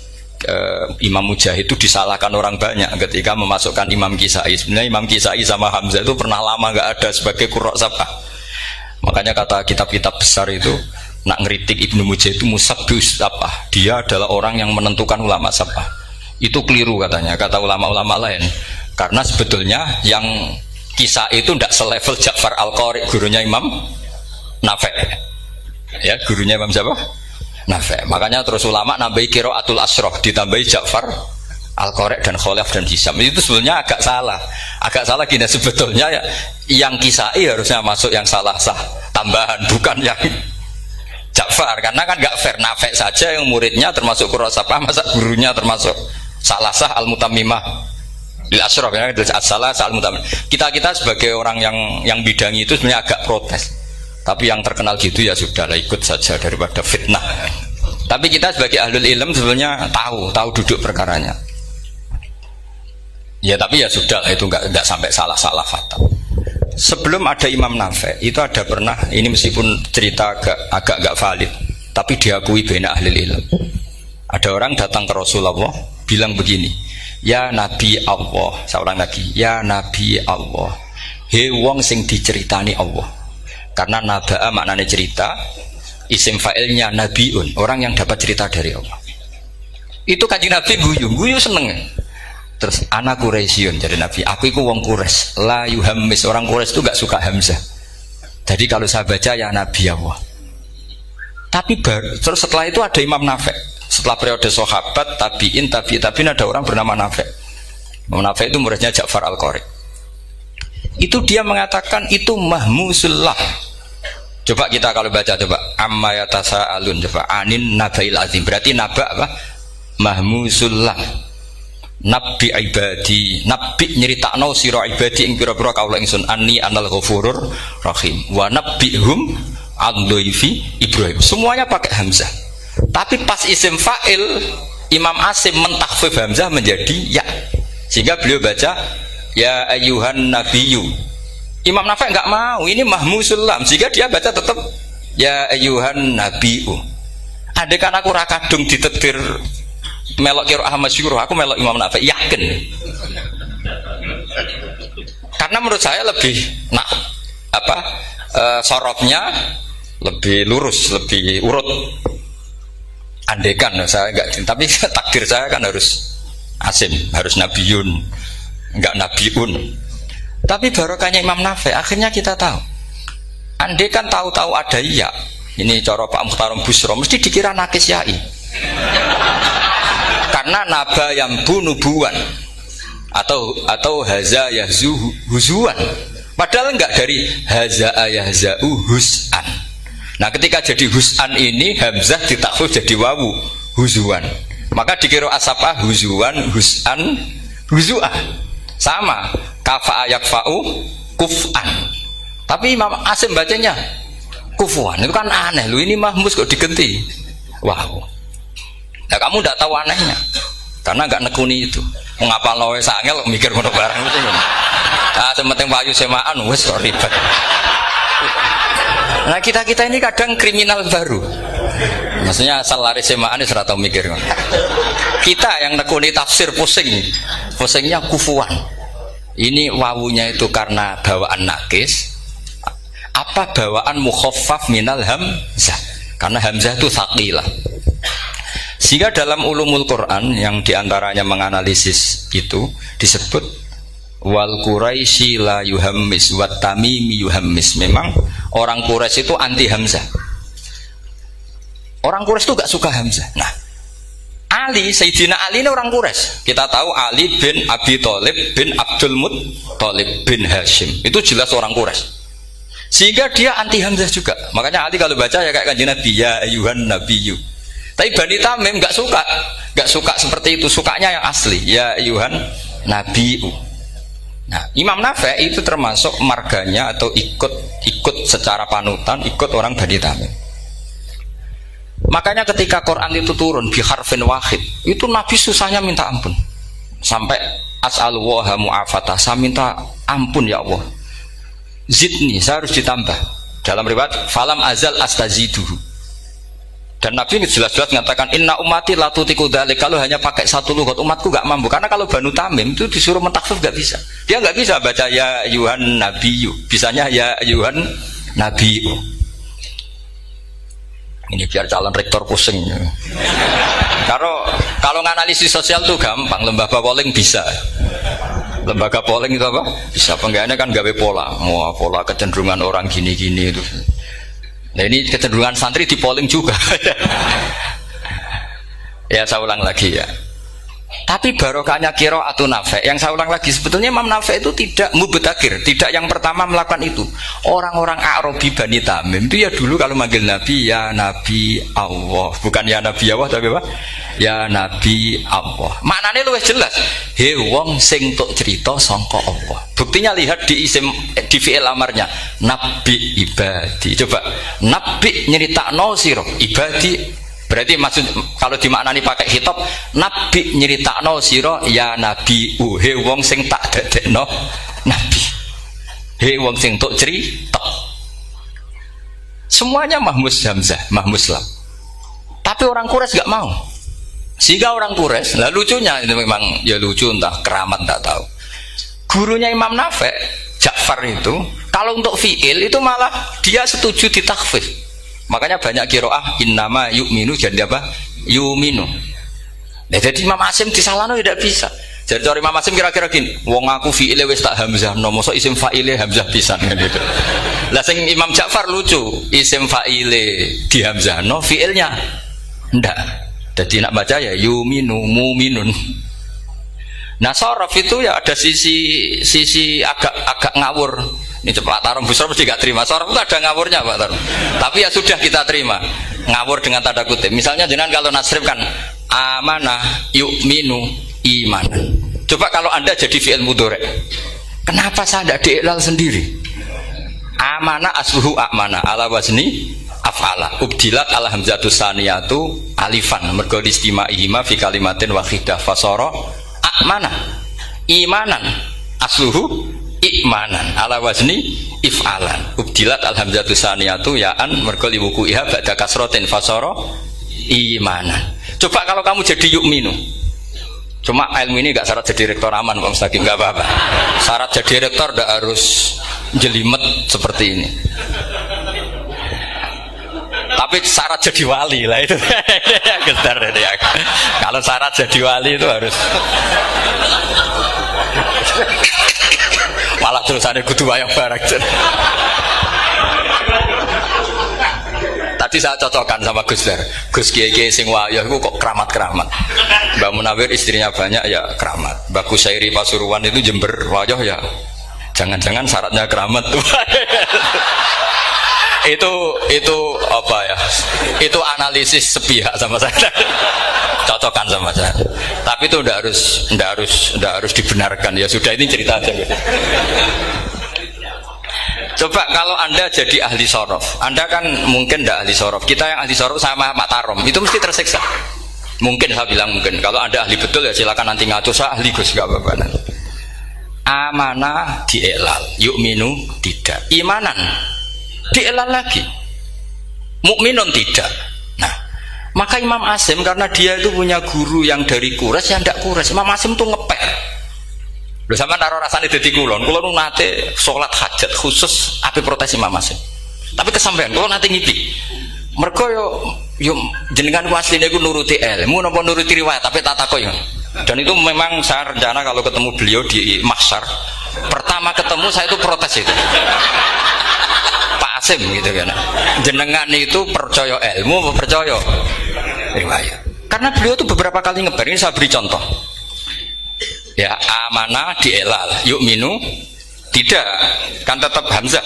Imam Mujahid itu disalahkan orang banyak ketika memasukkan Imam Kisai. Sebenarnya Imam Kisai sama Hamzah itu pernah lama nggak ada sebagai qurra sab'ah. Makanya kata kitab-kitab besar itu nak ngeritik Ibnu Mujahid itu musabbihus sab'ah. Dia adalah orang yang menentukan ulama sab'ah. Itu keliru katanya, kata ulama-ulama lain. Karena sebetulnya yang Kisah itu tidak selevel Ja'far Al-Qari, gurunya Imam Nafi'. Ya, gurunya Imam siapa? Nafi'. Makanya terus ulama nambahi qiraatul asyraf, ditambahi Ja'far Al-Qari dan Khalaf dan Hisam. Itu sebenarnya agak salah. Agak salah gini sebetulnya ya, yang Kisai harusnya masuk yang salah sah tambahan, bukan yang Ja'far. Karena kan nggak fair, Nafi' saja yang muridnya termasuk qurra sab'ah, masa gurunya termasuk salah sah al-mutammimah di asyraf ya, as-salah al-mutammimah. Kita sebagai orang yang bidangi itu sebenarnya agak protes. Tapi yang terkenal gitu ya sudahlah, ikut saja daripada fitnah. Tapi kita sebagai ahlul ilm sebenarnya tahu duduk perkaranya. Ya tapi ya sudah, itu nggak sampai salah fatal. Sebelum ada Imam Nafi' itu ada pernah, ini meskipun cerita agak nggak valid, tapi diakui bena ahlul ilm. Ada orang datang ke Rasulullah bilang begini, "Ya Nabi Allah," seorang lagi, "Ya Nabi Allah, he wong sing diceritani Allah." Karena naba'a maknanya cerita, isim fa'ilnya nabiun, orang yang dapat cerita dari Allah. Itu kanjeng Nabi guyu seneng. Terus anak Quraisyun, jadi Nabi, aku itu wong Quraisy, la yuhammis, orang Quraisy itu gak suka hamzah. Jadi kalau saya baca ya Nabi Allah. Tapi terus setelah itu ada Imam Nafi'. Setelah periode sahabat, tabi'in ada orang bernama Nafi'. Imam Nafi' itu muridnya Ja'far Al-Qari. Itu dia mengatakan itu mahmusullah. Coba kita kalau baca coba amma yatasaalun, coba anin nabail azim. Berarti naba apa? Mahmusullah. Nabi ibadi, nabi nyeritakno sira ibadi ing pira-pira kaula ingsun anni anal ghafurur rahim wa nabbihum an dhaifi Ibrahim. Semuanya pakai hamzah. Tapi pas isim fa'il Imam Asim mentakhfif hamzah menjadi ya. Sehingga beliau baca ya ayyuhan nabiyyu. Imam Nafi' enggak mau, ini mahmusul lam. Sehingga dia baca tetap ya ayyuhan nabiyyu. Andai kan aku ra kadung ditetir melok qiraah masyhur, aku melok Imam Nafi', yakin. Karena menurut saya lebih sorofnya lebih lurus, lebih urut. Andekan saya enggak, tapi takdir saya kan harus Asim, harus Nabiyun. enggak nabiun. Tapi barokahnya Imam Nafi, akhirnya kita tahu. Andai kan tahu-tahu ada iya, ini cara Pak Muhtarom Busro, mesti dikira nakis yai. Karena naba yang bunubuan atau haza yahzu huzuan. Padahal enggak dari haza yahzau hus'an. Nah ketika jadi hus'an ini hamzah ditakhfif jadi wawu huzuan. Maka dikira asapah huzuan hus'an huzu'ah. Sama kafa yakfa'u kuf'an. Tapi Imam Asim bacanya kufuan. Itu kan aneh lu, ini mahmus kok digenti. Wow. Nah kamu tidak tahu anehnya karena nggak nekuni itu. Mengapa lawe sangel mikir ngono barang itu ngono. Ah sementing payu semaan wis kok ribet. Nah kita ini kadang kriminal baru. Maksudnya asal lari semaan wis ora tau mikir ngono. Kita yang nekuni tafsir pusingnya kufuan. Ini wawunya itu karena bawaan nakis. Apa bawaan mukhaffaf minal hamzah? Karena hamzah itu tsaqilah. Sehingga dalam ulumul Quran yang diantaranya menganalisis itu disebut wal Quraisy la yuhammis wat tamimi yuhammis. Memang orang Quraisy itu anti hamzah. Orang Quraisy itu gak suka hamzah. Nah, Ali, Sayyidina Ali ini orang Quraisy. Kita tahu Ali bin Abi Thalib bin Abdul Muttalib bin Hashim. Itu jelas orang Quraisy. Sehingga dia anti hamzah juga. Makanya Ali kalau baca ya kayak kanjeng Nabi ya ayuhan nabiyyu. Tapi Bani Tamim nggak suka seperti itu, sukanya yang asli ya ayuhan nabiyyu. Nah, Imam Nafi itu termasuk marganya atau ikut secara panutan ikut orang Bani Tamim. Makanya ketika Quran itu turun bi harfin wahid, itu Nabi susahnya minta ampun. Sampai as'alullaha mu'afatah, saya minta ampun ya Allah. Zidni, saya harus ditambah. Dalam riwayat falam azal astaziduhu. Dan Nabi jelas-jelas mengatakan inna ummati la tutiku dzalik. Kalau hanya pakai satu lughat umatku gak mampu. Karena kalau Banu Tamim itu disuruh mentakhfif gak bisa. Dia gak bisa baca ya ayuhan nabiyyu. Bisanya ya ayuhan nabiyyu. Ini biar calon rektor pusing. Kalau nganalisis sosial tuh gampang, lembaga polling bisa. Lembaga polling itu apa? Bisa penggawaannya kan gawe pola. Pola kecenderungan orang gini-gini itu. Nah ini kecenderungan santri di polling juga. Ya saya ulang lagi ya. Tapi barokahnya qiraatun Nafi. Yang saya ulang lagi sebetulnya Imam Nafi itu tidak mubtagir, tidak yang pertama melakukan itu. Orang-orang Arabi Bani Tamim itu ya dulu kalau manggil Nabi ya Nabi Allah, bukan ya Nabi Allah tapi apa? Ya Nabi Allah. Maknanya luwih jelas. He wong sing tok cerita sangka Allah. Buktinya lihat di di fi'il amarnya Nabi ibadi. Coba Nabi nyeritakno sira ibadi. Berarti maksud kalau dimaknani pakai khitab Nabi nyeritakno sira ya Nabi he wong sing tak dadekno Nabi. He wong sing tok cerita. Semuanya mahmus hamzah, mahmus lam. Tapi orang Quraisy gak mau. Sehingga orang Quraisy, lah lucunya itu memang ya lucu entah keramat tak tahu. Gurunya Imam Nafi, Ja'far itu, kalau untuk fi'il itu malah dia setuju ditakhfif. Makanya banyak qiraah innama yu'minu jadi apa? Yu'minu. Nah, jadi Imam Asim disalahno tidak bisa. Jadi cara Imam Asim kira-kira gini, wong aku fi'ile wis tak hamzah, no mosok isim fa'ile hamzah pisan kan gitu. Lah sing Imam Ja'far lucu, isim fa'ile di hamzah, no fi'ilnya ndak. Jadi nak baca ya yu'minu mu'minun. Nah sorof itu ya ada sisi agak ngawur. Ini Pak Tarum Busro mesti gak terima. Sorof itu ada ngawurnya Pak Tarum. Tapi ya sudah kita terima. Ngawur dengan tanda kutip. Misalnya jenengan kalau nasrif kan amanah yu'minu imanan. Coba kalau Anda jadi fi'il mudhari. Kenapa saya tidak diiklal sendiri? Amanah asluhu amana ala wazni af'ala. Ubdilat ala hamzatus saniyatu alifan mergo istimaihima fi kalimatin wahidah fasara amana imanan asluhu imanan ala wazni if'alan ubdilat alhamzatu saniyatu ya'an mergo liwuku iha ba'da kasrotin fasara imanan. Coba kalau kamu jadi yu'minu, cuma ilmu ini gak syarat jadi rektor aman Pak Mustaqim, gak apa-apa. Syarat jadi rektor gak harus jelimet seperti ini, tapi syarat jadi wali lah itu. Kalau syarat jadi wali itu harus Malah terusane kudu wayang bareng. Tadi saya cocokkan sama Gus Dar. Gus Kiai sing wayah iku kok keramat-keramat. Mbak Munawir istrinya banyak ya keramat. Mbak Kusairi Pasuruan itu Jember wayah ya. Jangan-jangan syaratnya keramat tuh. itu apa ya? Itu analisis sepihak sama saya. Cocokkan sama saya. Tapi itu ndak harus dibenarkan. Ya sudah, ini cerita aja. Coba kalau Anda jadi ahli sorof, Anda kan mungkin ndak ahli sorof. Kita yang ahli sorof sama Mak Tarom itu mesti tersiksa. Mungkin saya bilang mungkin. Kalau Anda ahli betul ya silakan nanti ngaco, saya ahli Gus, enggak apa-apa. Amanah dielal, yu'minu tidak. Imanan dielal lagi, mukminun tidak. Nah, maka Imam Asim karena dia itu punya guru yang dari Quraisy yang tidak Quraisy, Imam Asim tuh ngepek. Lho sampean taruh rasane dadi kulon nate salat hajat khusus ape protes Imam Asim. Tapi kesampean kulon nate ngipi. Mergo yo jenengan asline iku nuruti ilmu napa nuruti riwayat, tapi tak takoki. Dan itu memang saya rencana kalau ketemu beliau di mahsyar, pertama ketemu saya itu protes itu. Pak Asim gitu kan. Jenengan itu percaya ilmu apa percaya riwayat? Karena beliau itu beberapa kali ngebar, ini saya beri contoh. Ya, amanah dielal, yu'minu tidak, kan tetap hamzah.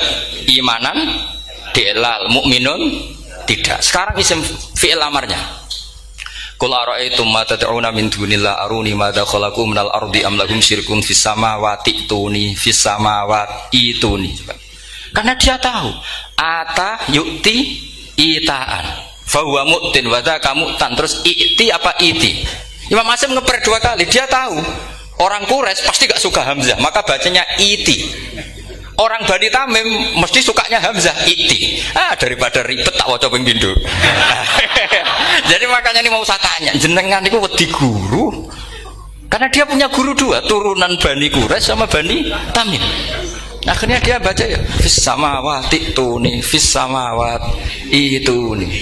Imanan dielal, mukminun tidak. Sekarang isim fi'il amarnya. Qul ara'aytum ma tad'una min dunillah aruni madza khalaqu minal ardi am lahum syirkun fis samawati tuni fis samawati tuni. Karena dia tahu ata yu'ti itaan fa huwa mu'tin wa dzaka mu'tan, terus i'ti apa iti. Imam Asim ngeper dua kali, dia tahu orang Quraisy pasti gak suka hamzah, maka bacanya iti. Orang Bani Tamim mesti sukanya hamzah, iti. Daripada ribet tak waca ping pindho. Jadi makanya ini mau saya tanya, jenengan niku wedi guru? Karena dia punya guru dua, turunan Bani Quraisy sama Bani Tamim. Akhirnya dia baca ya fis samawati tuni fis samawat itu nih.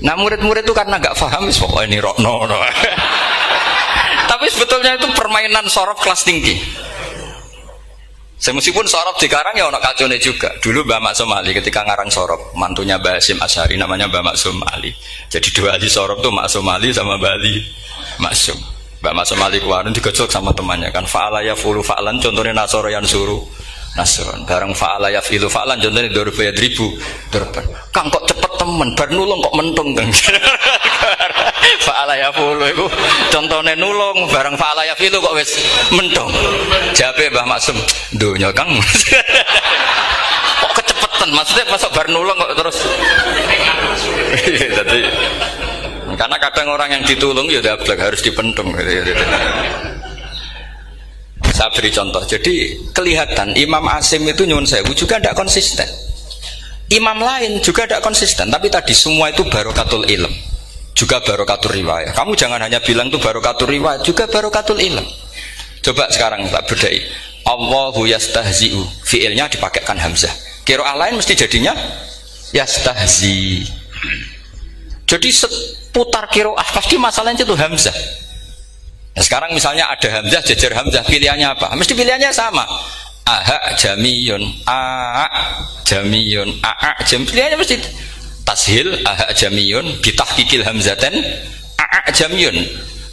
Nah murid-murid itu karena nggak paham pokoknya ini rokno. Tapi sebetulnya itu permainan sorof kelas tinggi. Meskipun sorof dikarang ya ono kacone juga. Dulu Mbak Maksum Ali ketika ngarang sorof, mantunya Mbak Hasim Asy'ari namanya Mbak Maksum Ali. Jadi dua ahli sorof tuh Maksum Ali sama Mbak Ali Maksum. Mbak Maksum Ali kemarin digojok sama temannya kan, fa'ala yafulu fa'lan, contohnya nasoro yang suruh nasron, bareng fa'ala yafilu fa'lan, contohnya dorba yadribu dorban. Kang kok cepet temen, bar nulung kok mentung kan. Fa'ala yafulu itu contohnya nulung, bareng fa'ala yafilu kok wis mentung. Jabe Mbah Maksum, dunya Kang. Kok kecepetan, maksudnya masuk bar nulung kok terus. Jadi karena kadang orang yang ditulung ya dablek harus dipentung gitu. Saya beri contoh, jadi kelihatan Imam Asim itu nyuwun sewu juga tidak konsisten. Imam lain juga tidak konsisten, tapi tadi semua itu barokatul ilm, juga barokatul riwayat. Kamu jangan hanya bilang itu barokatul riwayat, juga barokatul ilm. Coba sekarang tak bedai. Allahu yastahzi'u, fiilnya dipakaikan hamzah. Qiraah lain mesti jadinya yastahzi. Jadi seputar qiraah pasti masalahnya itu hamzah. Nah, sekarang misalnya ada hamzah jejer hamzah, pilihannya apa? Mesti pilihannya sama. Aha jamiyun, a jamiyun, a jam. Pilihannya mesti tashil aha jamiyun, bitahqiqil hamzaten a jamiyun.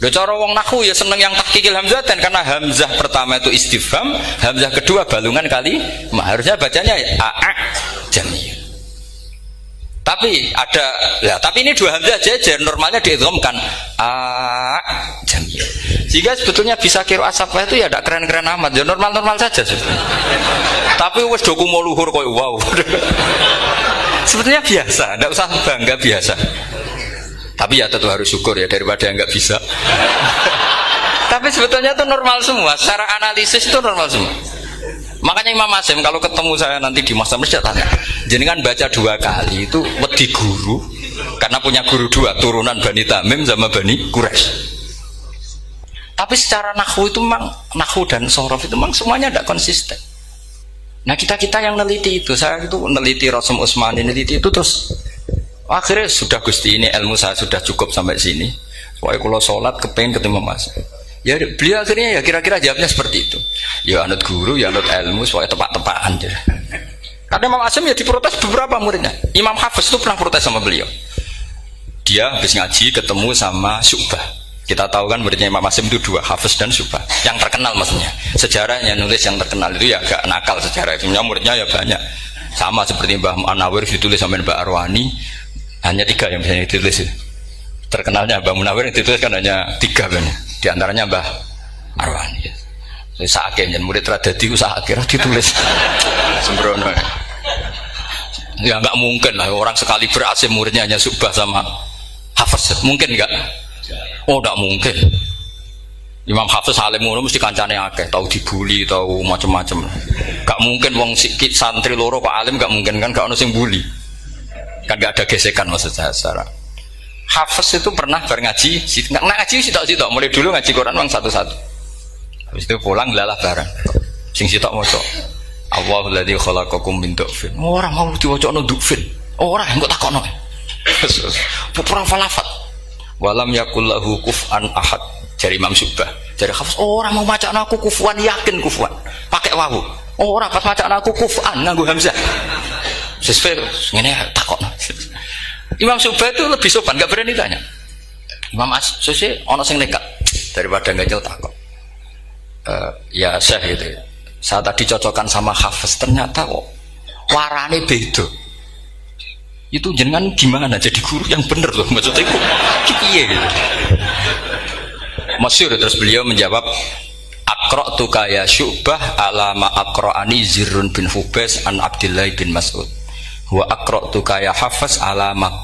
Lho cara wong nahwu ya seneng yang tahqiqil hamzaten karena hamzah pertama itu istifham, hamzah kedua balungan kali, harusnya bacanya a jamiyun. Tapi ada, ya, tapi ini dua hamzah jejer, normalnya diidghamkan jamiyun. Jika sebetulnya bisa qiraah safah itu ya tidak keren-keren amat, ya normal-normal saja sebetulnya. Tapi wes doku mau luhur kok wow. Sebetulnya biasa, tidak usah bangga, biasa. Tapi ya tentu harus syukur ya daripada yang nggak bisa. Tapi sebetulnya itu normal semua, secara analisis itu normal semua. Makanya Imam Asim kalau ketemu saya nanti di masa mesti tanya, jenengan baca dua kali itu wedi guru karena punya guru dua, turunan Bani Tamim sama Bani Quraisy. Tapi secara nahwu itu memang nahwu dan sorof itu memang semuanya tidak konsisten. Nah kita yang neliti itu, saya itu neliti Rasul Utsmani, neliti itu terus akhirnya sudah Gusti ini ilmu saya sudah cukup sampai sini. Pokoknya kalau sholat kepengen ketemu Mas. Ya beliau akhirnya ya kira-kira jawabnya seperti itu. Ya anut guru, ya anut ilmu, soalnya tepak-tepakan. Karena Imam Asim ya diprotes beberapa muridnya. Imam Hafiz itu pernah protes sama beliau. Dia habis ngaji ketemu sama Syu'bah. Kita tahu kan muridnya Imam Asim itu dua, Hafiz dan Syu'bah. Yang terkenal maksudnya. Sejarahnya nulis yang terkenal itu ya agak nakal sejarah. Sebenarnya muridnya ya banyak. Sama seperti Mbah Munawir ditulis sama Mbah Arwani. Hanya 3 yang bisa ditulis. Terkenalnya Mbah Munawir yang ditulis kan hanya 3 kan. Di antaranya Mbah Arwani. Saya sakit dan murid radadi ku sak akhirah ditulis. Sembrono. Ya nggak mungkin lah orang sekali berhasil muridnya hanya Syu'bah sama Hafiz. Mungkin nggak? Oh nggak mungkin. Imam Hafiz alim ngono mesti kancane akeh, tahu dibully, tahu macam-macam. Gak mungkin wong sikit santri loro kok alim, gak mungkin kan, gak ono sing bully. Kan gak ada gesekan maksud saya secara. Hafiz itu pernah ngaji, ngaji sitok-sitok, mulai dulu ngaji Quran wong satu-satu. Habis itu pulang lalah bareng. Sing sitok maca. Allahul ladzi khalaqakum min du'fin. Ora mau diwacana du'fin. Ora engko takokno. Perang falafat. Walam yakul lahu kuf'an ahad. Dari Imam Syu'bah. Dari Hafiz orang mau macakno aku kufuan, yakin kufuan. Pakai wawu. Orang pas macakno aku kuf'an nganggo hamzah. Sesuai ngene takokno. Imam Syu'bah itu lebih sopan, gak berani tanya. Imam As-Susi ono sing nekat daripada ngajel takok. Ya Syekh gitu. Saya tadi cocokkan sama Hafiz, ternyata kok warane beda. Itu jenengan gimana jadi guru yang bener loh, maksudnya itu piye gitu. Masyhur terus beliau menjawab, Aqra'tuka ya Syu'bah ala ma aqra'ani Zirrun bin Hubais an Abdullah bin Mas'ud. Wa aqra'tuka ya Hafiz ala ma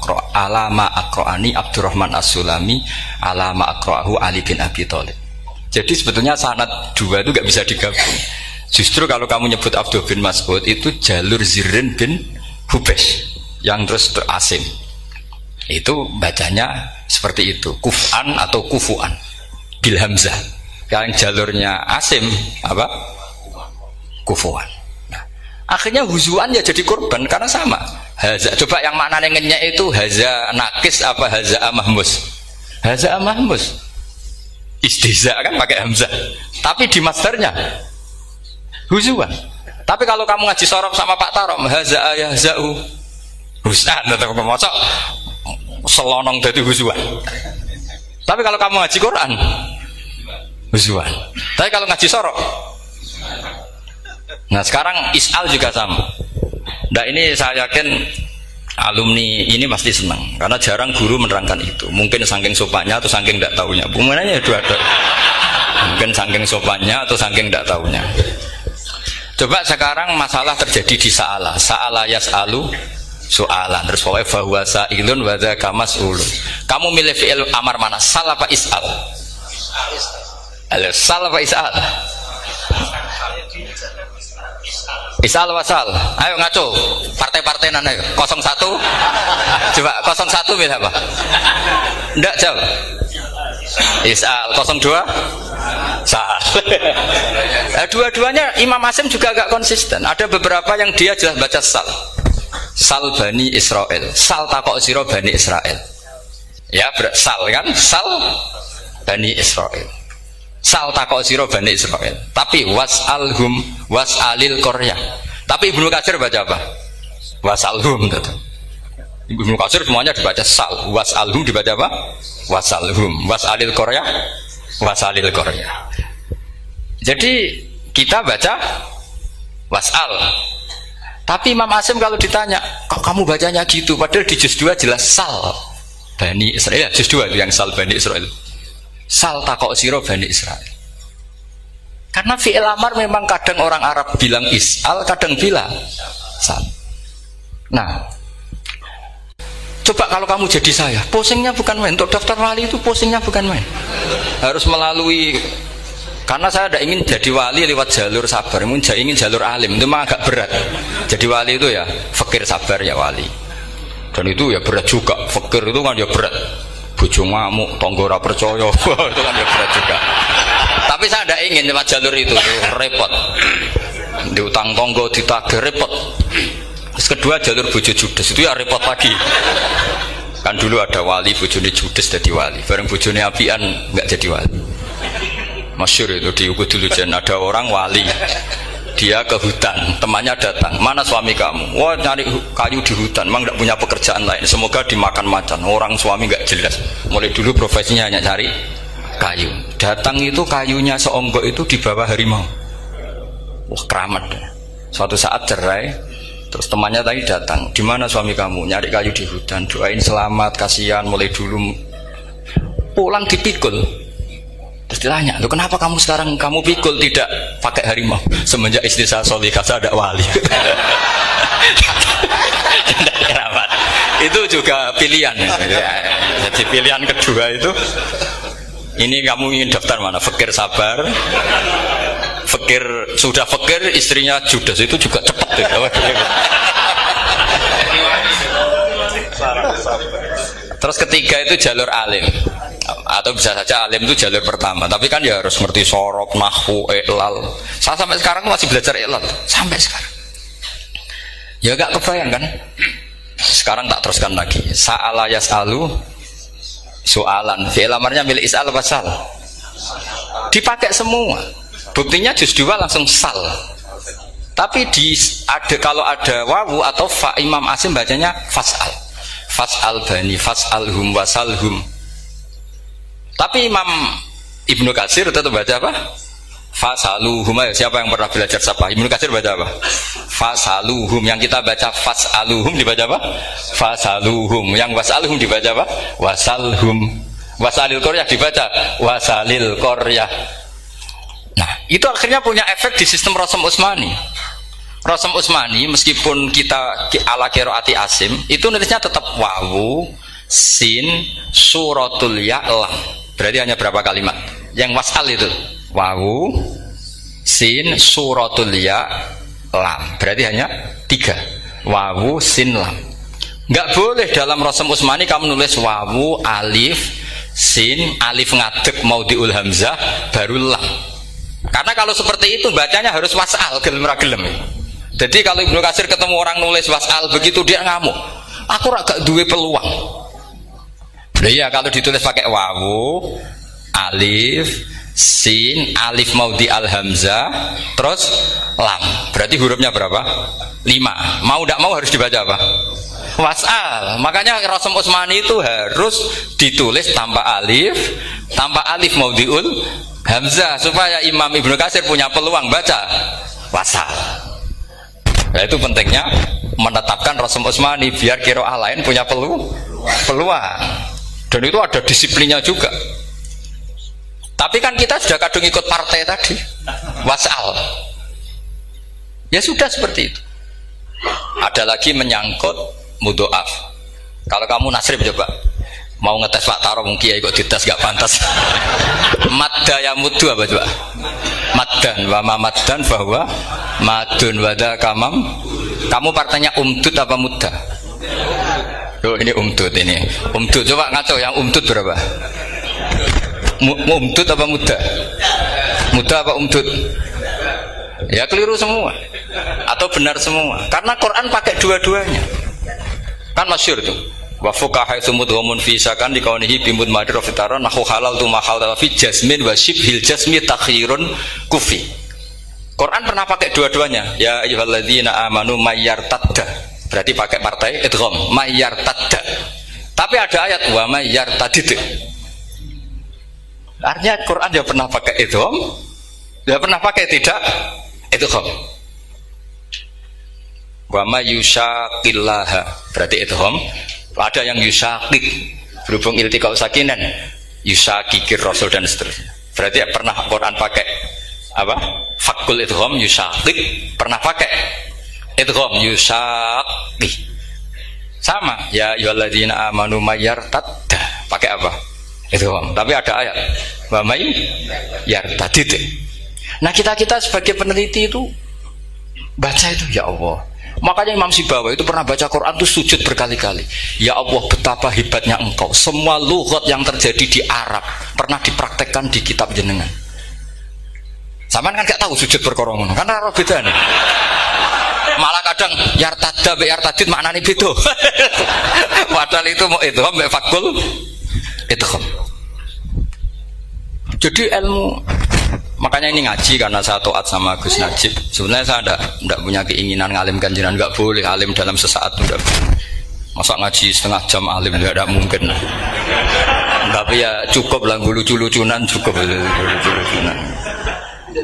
aqra'ani Abdurrahman As-Sulami ala ma aqra'ahu Ali bin Abi Thalib. Jadi sebetulnya sanad dua itu gak bisa digabung. Justru kalau kamu nyebut Abdul bin Mas'ud itu jalur Zirrin bin Hubais yang terus asing. Itu bacanya seperti itu, kuf'an atau kufu'an bil hamzah. Yang jalurnya Asim apa? Kufu'an. Nah, akhirnya huzuan ya jadi korban karena sama. Haza, coba yang maknanya ngenyek itu haza nakis apa haza mahmus? Haza mahmus. Istihza kan pakai hamzah. Tapi di masdarnya huzuan. Tapi kalau kamu ngaji sorof sama Pak Tarom, haza ayahza'u husan atau mosok selonong dari huzuan. Tapi kalau kamu ngaji Quran huzuan. Tapi kalau ngaji sorok. Nah sekarang is'al juga sama. Nah ini saya yakin alumni ini pasti senang karena jarang guru menerangkan itu. Mungkin saking sopannya atau saking tidak tahunya. Bagaimana dua-dua. Mungkin saking sopannya atau saking tidak tahunya. Coba sekarang masalah terjadi di sa'ala. Sa'ala yas'alu soalan. Terus pokoknya bahwa sa'ilun wa dzaka mas'ulun. Kamu milih fi'il amar mana? Sal apa is'al? Sal apa is'al? Is'al wasal. Ayo ngaco. Partai-partai nana ayo. 01. Coba 01 milih apa? Enggak jawab. Is'al 02 sal. Dua-duanya Imam Asim juga agak konsisten. Ada beberapa yang dia jelas baca sal. Sal Bani Israel. Sal takok sira Bani Israel. Ya, sal kan? Sal Bani Israel. Sal takok sira Bani Israel. Tapi was'alhum was'alil qaryah. Tapi Ibnu Katsir baca apa? Was'alhum gitu. Ibnu Katsir semuanya dibaca sal. Was'alhum dibaca apa? Was'alhum. Was'alil qaryah. Was'alil qaryah. Jadi kita baca was'al. Tapi Imam Asim kalau ditanya, kok kamu bacanya gitu? Padahal di juz 2 jelas sal Bani Israel. Juz 2 itu yang sal Bani Israel. Sal takok siro Bani Israel. Karena fi'il amar memang kadang orang Arab bilang is'al, kadang bilang sal. Nah, coba kalau kamu jadi saya, pusingnya bukan main. Untuk daftar wali itu pusingnya bukan main. Harus melalui. Karena saya tidak ingin jadi wali lewat jalur sabar, ingin jalur alim, itu memang agak berat. Jadi wali itu ya fakir sabar ya wali. Dan itu ya berat juga. Fakir itu kan ya berat. Bojo ngamuk, tangga ora percaya, itu kan ya berat juga. Tapi saya tidak ingin lewat jalur itu repot. Diutang tangga ditagih repot. Terus kedua jalur bojo judes itu ya repot lagi. Kan dulu ada wali bojone judes jadi wali, bareng bojone apian nggak jadi wali. Masyhur itu di Ukudulujen ada orang wali. Dia ke hutan, temannya datang. Mana suami kamu? Wah, nyari kayu di hutan. Memang tidak punya pekerjaan lain. Semoga dimakan macan. Orang suami nggak jelas. Mulai dulu profesinya hanya cari kayu. Datang itu kayunya seonggok itu di bawah harimau. Wah, keramat. Suatu saat cerai. Terus temannya tadi datang. Di mana suami kamu? Nyari kayu di hutan. Doain selamat, kasihan. Mulai dulu pulang dipikul. Terus ditanya, loh kenapa kamu sekarang kamu pikul tidak pakai harimau? Semenjak istri saya solihah, saya ada wali. Itu juga pilihan. Jadi pilihan kedua itu, ini kamu ingin daftar mana? Fakir sabar, fakir sudah fakir, istrinya judes, itu juga cepat. Terus ketiga itu jalur alim. Atau bisa saja alim itu jalur pertama, tapi kan ya harus ngerti sorok, nahwu, i'lal. Saya sampai sekarang masih belajar i'lal sampai sekarang. Ya gak kebayang kan? Sekarang tak teruskan lagi. Sa'ala yas'alu soalan. Fi'il amarnya milik is'al apa sal? Dipakai semua. Buktinya juz 2 langsung sal. Tapi kalau ada wawu atau fa, Imam Asim bacanya fas'al. Fas'al bani, fas'alhum, wasalhum. Tapi Imam Ibnu Katsir tetap baca apa? Fasaluhum. Siapa yang pernah belajar sapa? Ibnu Katsir baca apa? Fasaluhum. Yang kita baca fasaluhum dibaca apa? Fasaluhum. Yang wasaluhum dibaca apa? Wasalhum. Wasalil Qaryah dibaca Wasalil Qaryah. Nah, itu akhirnya punya efek di sistem Rasam Utsmani. Rasam Utsmani meskipun kita ala qiraati Asim, itu nulisnya tetap wawu, sin, suratul ya, lam. Berarti hanya berapa kalimat? Yang wasal itu wawu, sin, suratul ya, lam. Berarti hanya 3. Wawu, sin, lam. Nggak boleh dalam Rasam Utsmani kamu nulis wawu, alif, sin, alif ngadeg maudhi'ul hamzah, baru lam. Karena kalau seperti itu bacanya harus wasal, gelem ra gelem. Jadi kalau Ibnu Katsir ketemu orang nulis wasal begitu dia ngamuk. Aku agak duwe peluang. Nah, iya kalau ditulis pakai wawu, alif, sin, alif maudhi al hamzah, terus lam. Berarti hurufnya berapa? 5. Mau tidak mau harus dibaca apa? Wasal. Makanya Rasam Utsmani itu harus ditulis tanpa alif maudhiul hamzah supaya Imam Ibnu Katsir punya peluang baca wasal. Nah, itu pentingnya menetapkan Rasam Utsmani biar qiraah lain punya peluang. Dan itu ada disiplinnya juga. Tapi kan kita sudah kadung ikut partai tadi, wasal. Ya sudah seperti itu. Ada lagi menyangkut mudhoaf. Kalau kamu nasrib coba, mau ngetes Pak Taro mungkin ya ikut dites gak pantas. Madda ya mudhu apa coba? Maddan wa ma maddan bahwa madun wada kamam. Kamu partainya umdud apa mudda? Oh, ini umdud ini. Umdud coba ngaco yang umdud berapa? Umdud apa muda? Muda apa umdud? Ya keliru semua. Atau benar semua. Karena Quran pakai dua-duanya. Kan masyhur tuh. Wa fuqaha sumudhumun fi sakan di kaunihi bimud madir fitara nahu halal tu mahal fi jasmin wa shibhil jasmi takhirun kufi. Quran pernah pakai dua-duanya. Ya ayyuhalladzina amanu mayyartadda. Berarti pakai partai idgham mayyar tadda. Tapi ada ayat wa mayyar tadid. Artinya Quran dia pernah pakai idgham, dia pernah pakai tidak idgham. Wa may yushaqillaha berarti idgham. Ada yang yushaqik berhubung iltiqa sakinan, yushaqikir rasul dan seterusnya. Berarti pernah Quran pakai apa? Fakul idgham yushaqik pernah pakai idgham yusaqi. Sama ya ayyuhalladzina amanu mayyartadda pakai apa? Idgham. Tapi ada ayat wa may yartadid. Nah, kita sebagai peneliti itu baca itu ya Allah. Makanya Imam Sibawa itu pernah baca Quran itu sujud berkali-kali. Ya Allah, betapa hebatnya Engkau. Semua lughat yang terjadi di Arab pernah dipraktekkan di kitab jenengan. Sampean kan gak tahu sujud perkara ngono. Karena ora bedane. Malah kadang yartada be yartadid maknane beda. Padahal itu mau idgham be fakul idgham. Jadi ilmu Makanya ini ngaji karena saya taat sama Gus Najib. Sebenarnya saya tidak punya keinginan ngalimkan jenengan, nggak boleh alim dalam sesaat itu. Masa ngaji setengah jam alim nggak mungkin. Tapi ya cukup lah lucu-lucunan cukup lucu-lucunan.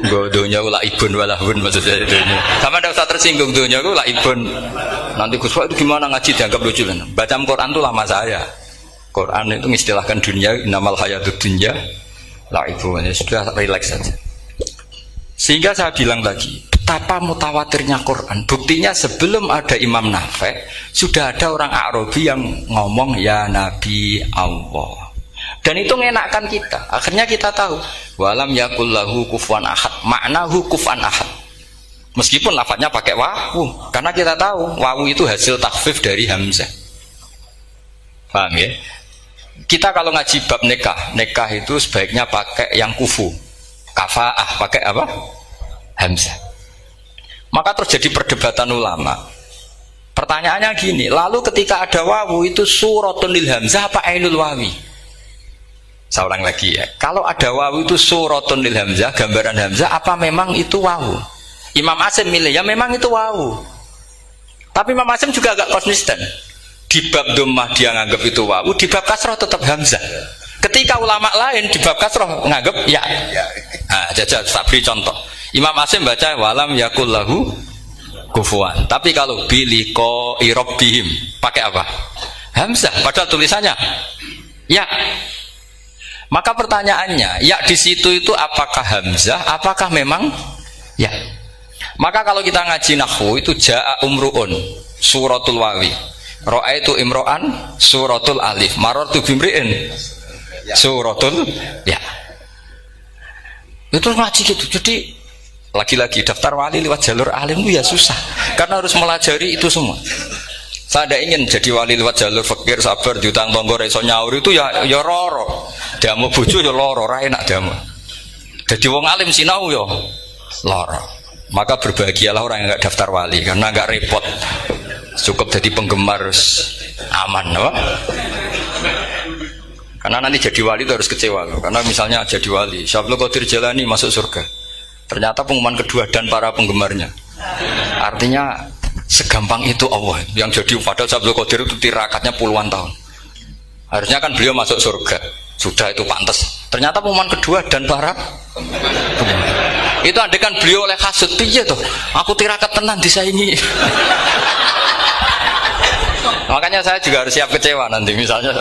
Godonya ulah ibun walahun maksud saya dunia. Sama tidak usah tersinggung dunia ulah ibun. Nanti Gus itu gimana ngaji dianggap lucu kan? Baca Quran itu lama saya. Quran itu mengistilahkan dunia inamal hayatud dunya lah ibun. Ya sudah relax saja. Sehingga saya bilang lagi, betapa mutawatirnya Quran. Buktinya sebelum ada Imam Nafi, sudah ada orang Arabi yang ngomong ya Nabi Allah. Dan itu mengenakkan kita. Akhirnya kita tahu, walam yakullahu kufuwan ahad. Maknahu kufuwan ahad. Meskipun lafadznya pakai wawu, karena kita tahu wawu itu hasil takhfif dari hamzah. Paham ya? Kita kalau ngaji bab nikah itu sebaiknya pakai yang kufu. Kafaah pakai apa? Hamzah. Maka terjadi perdebatan ulama. Pertanyaannya gini, lalu ketika ada wawu itu suratun lil hamzah apa ainul wawi? Saya ulang lagi ya. Kalau ada wawu itu suratun lil hamzah, gambaran hamzah apa memang itu wawu? Imam Asim milih ya memang itu wawu. Tapi Imam Asim juga agak konsisten. Di bab dhammah dia nganggap itu wawu, di bab kasrah tetap hamzah. Ketika ulama lain di bab kasrah nganggap ya. Nah, jajal tak beri contoh. Imam Asim baca walam yakul lahu kufuwan. Tapi kalau biliko irobbihim pakai apa? Hamzah. Padahal tulisannya ya. Maka pertanyaannya, ya di situ itu apakah hamzah? Apakah memang ya? Maka kalau kita ngaji nahwu itu jaa umruun suratul wawi. Ra'aitu imro'an suratul alif. Marartu bimri'in suratul ya. Itu ngaji gitu. Jadi lagi-lagi daftar wali lewat jalur alim itu ya susah karena harus melajari itu semua. Saya tidak ingin jadi wali lewat jalur fakir sabar diutang tonggo reso nyaur itu ya roro. Damu bojo ya loro, ra enak damu. Jadi wong alim sinau ya loro. Maka berbahagialah orang yang enggak daftar wali karena enggak repot. Cukup jadi penggemar aman, apa? Karena nanti jadi wali itu harus kecewa. Karena misalnya jadi wali, Syabul Qadir Jalani masuk surga. Ternyata pengumuman kedua dan para penggemarnya. Artinya segampang itu Allah yang jadi. Padahal Syabul Qadir itu tirakatnya puluhan tahun. Harusnya kan beliau masuk surga. Sudah itu pantas. Ternyata pengumuman kedua dan para penggemar. Itu andekan beliau oleh kasut piye tuh. Aku tirakat tenan disaingi. Makanya saya juga harus siap kecewa nanti misalnya.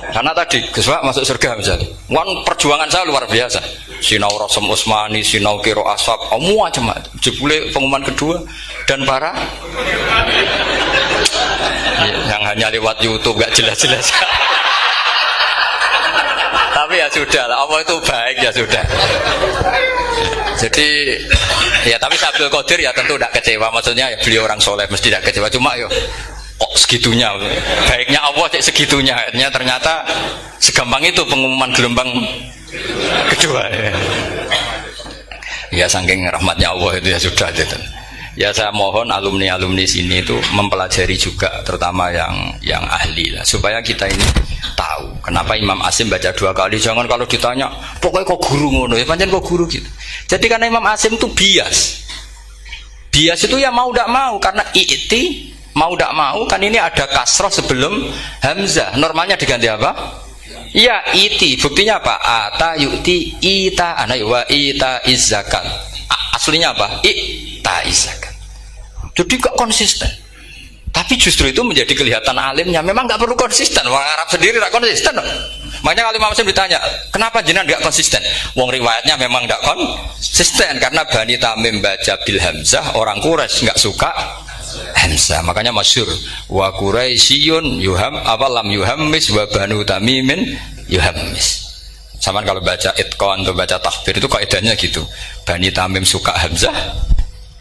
Karena tadi Gus Pak masuk surga misalnya. Perjuangan saya luar biasa. Sinau Rasem Usmani, sinau Kiro Asap, semua macam-macam. Jebule pengumuman kedua dan para yang hanya lewat YouTube gak jelas-jelas. Tapi ya sudah lah, Allah itu baik ya sudah. Jadi ya tapi Syabul Qadir ya tentu tidak kecewa. Maksudnya ya beliau orang soleh mesti tidak kecewa. Cuma yo kok segitunya baiknya Allah cek segitunya. Akhirnya ternyata segampang itu pengumuman gelombang kedua ya. Ya saking rahmatnya Allah itu ya sudah gitu. Ya saya mohon alumni-alumni sini itu mempelajari juga terutama yang ahli lah supaya kita ini tahu kenapa Imam Asim baca 2 kali. Jangan kalau ditanya pokoknya kok guru ngono ya pancen kok guru gitu. Jadi karena Imam Asim itu bias itu ya mau tidak mau karena i'ti mau tidak mau kan ini ada kasroh sebelum hamzah. Normalnya diganti apa? Ya iti. Buktinya apa? Ata yu'ti ita ana wa ita izzakat. Aslinya apa? Ita izzakat. Jadi kok konsisten. Tapi justru itu menjadi kelihatan alimnya. Memang nggak perlu konsisten. Orang Arab sendiri nggak konsisten. Makanya kalau Imam Asim ditanya, kenapa jenengan nggak konsisten? Wong riwayatnya memang nggak konsisten karena Bani Tamim baca bil hamzah, orang Quraisy nggak suka hamzah. Makanya masyhur wa Quraisyun yuham awalam yuhammis wa Banu Tamimin yuhammis. Sama kalau baca itqan atau baca tahbir itu kaidahnya gitu. Bani Tamim suka hamzah,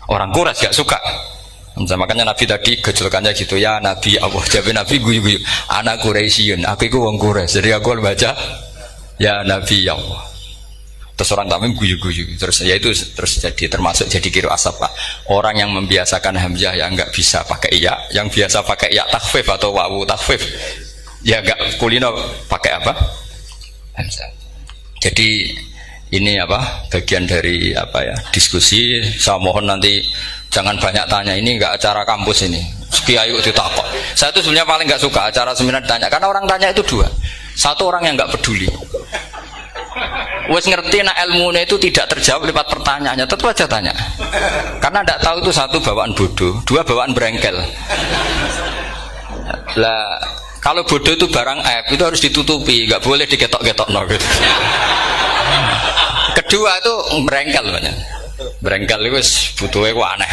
orang Quraisy nggak suka. Makanya Nabi tadi gejolkannya gitu ya Nabi Allah jawab Nabi guyu-guyu anak Quraisyun aku itu wong Quraisy jadi aku baca ya Nabi ya Allah terus orang Tamim guyu-guyu terus ya itu terus jadi termasuk jadi kiro asap lah orang yang membiasakan hamzah ya nggak bisa pakai ya yang biasa pakai ya takhfif atau wawu takhfif ya nggak kulino pakai apa hamzah. Jadi ini apa bagian dari apa ya diskusi. Saya mohon nanti jangan banyak tanya, ini nggak acara kampus ini. Kiai kok ditakok. Saya itu sebenarnya paling nggak suka acara seminar ditanya, karena orang tanya itu dua. Satu orang yang nggak peduli, wes ngerti nah ilmunya itu tidak terjawab lewat pertanyaannya, tetap aja tanya. Karena tidak tahu itu satu bawaan bodoh, dua bawaan berengkel. Lah kalau bodoh itu barang aib itu harus ditutupi, nggak boleh diketok-ketok no, gitu. Kedua itu berengkel banyak. Berengkel itu butuhnya kok aneh.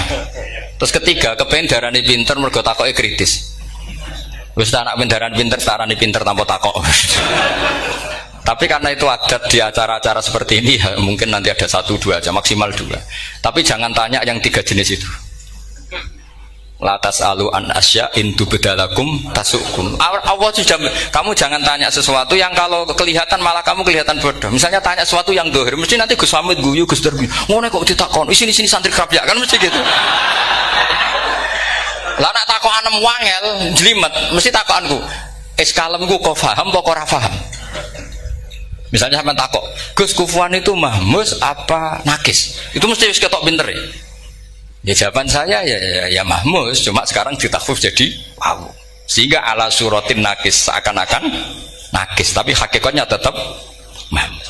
Terus ketiga kepengen darani pinter mergo takoke kritis. Wis anak pindaran pinter tarani pinter tanpa takok. Tapi karena itu adat di acara-acara seperti ini ya, mungkin nanti ada 1-2 aja, maksimal 2. Tapi jangan tanya yang 3 jenis itu. Latas alu an asya intu bedalakum tasukum. Allah sudah, kamu jangan tanya sesuatu yang kalau kelihatan malah kamu kelihatan bodoh. Misalnya tanya sesuatu yang dohir, mesti nanti Gus Hamid guyu Gus Darbi. Ngono kok ditakon, sini santri kerap ya kan mesti gitu. Lah nak takokan wangel jlimet, mesti takokanku. Kalemku kok paham apa ora paham? Misalnya sampean takok, Gus kufuan itu mahmus apa nakis? Itu mesti wis ketok pinter ya. Ya jawaban saya ya mahmus, cuma sekarang ditakhfif jadi wow. Sehingga ala suratin nakis seakan-akan nakis, tapi hakikatnya tetap mahmus.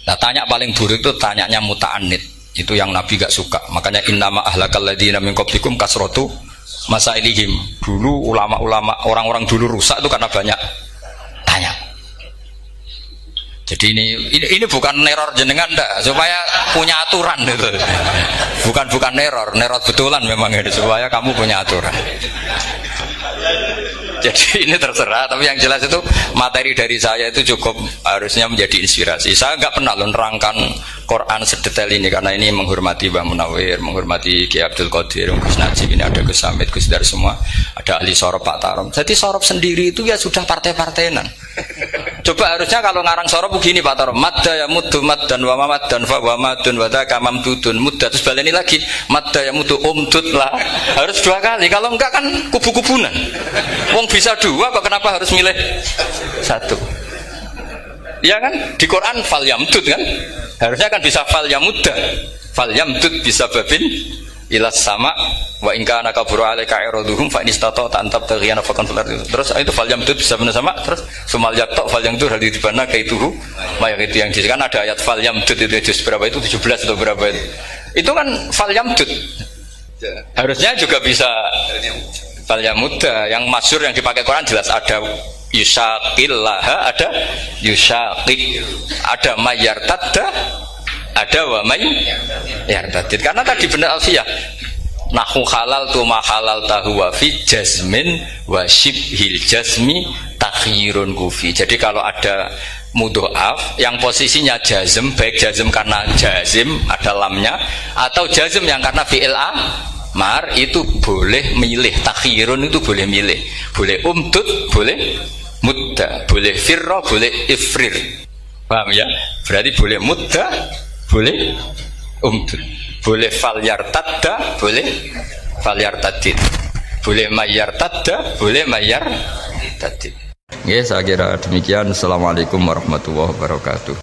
Nah, tanya paling buruk itu tanyanya muta'anid. Itu yang Nabi gak suka. Makanya innama ahlakal ladzina min qablikum kasratu masailihim. Dulu ulama-ulama orang-orang dulu rusak itu karena banyak tanya. Jadi ini bukan neror jenengan ndak, supaya punya aturan gitu. Bukan neror betulan memang ini supaya kamu punya aturan. Jadi ini terserah, tapi yang jelas itu materi dari saya itu cukup harusnya menjadi inspirasi. Saya nggak pernah nerangkan Quran sedetail ini karena ini menghormati Mbah Munawir, menghormati Ki Abdul Qadir, Gus Najib, ini ada Gus Hamid, Gus Dar semua, ada ahli sorop Pak Tarom. Jadi sorop sendiri itu ya sudah partai-partainan. Coba harusnya kalau ngarang sorop begini Pak Tarom, madda ya muddu maddan wa mamaddan fa wa madun wa dzaka mamdudun mudda, terus baleni lagi madda ya muddu umdud lah. Harus 2 kali, kalau enggak kan kubu-kubunan. Wong bisa 2 kok kenapa harus milih 1? Ya kan di Quran fal yamdud kan, harusnya kan bisa fal yamudda, fal yamdud bisa babin ilas sama wa in kana kabura alaika iraduhum fa in istata'ta an tabtaghiyana faqan fil ardi. Terus itu fal yamdud bisa benar sama, terus sumal yaqta fal yamdud hal dibana kaituhu mayang itu yang kan ada ayat fal yamdud itu juz berapa itu 17 atau berapa itu. Itu kan fal yamdud. Harusnya juga bisa fal yamudda. Yang masyhur yang dipakai Quran jelas ada yusaqillaha, ada yusaqik, ada mayartadda, ada wa may yartadid. Karena tadi benar alfiyah nahu halal tu ma halal tahu wa fi jazmin wa shibhil jazmi takhirun kufi. Jadi kalau ada mudhoaf yang posisinya jazm, baik jazm karena jazim ada lamnya atau jazm yang karena fi'il amar, itu boleh milih. Takhirun itu boleh milih, boleh umdud, boleh mudda, boleh firra, boleh ifrir. Paham ya? Berarti boleh mudda, boleh umdud, boleh fal yartadda, boleh fal yartadid, boleh mayyartadda, boleh mayyartadid. Ya, saya kira demikian. Assalamualaikum warahmatullahi wabarakatuh.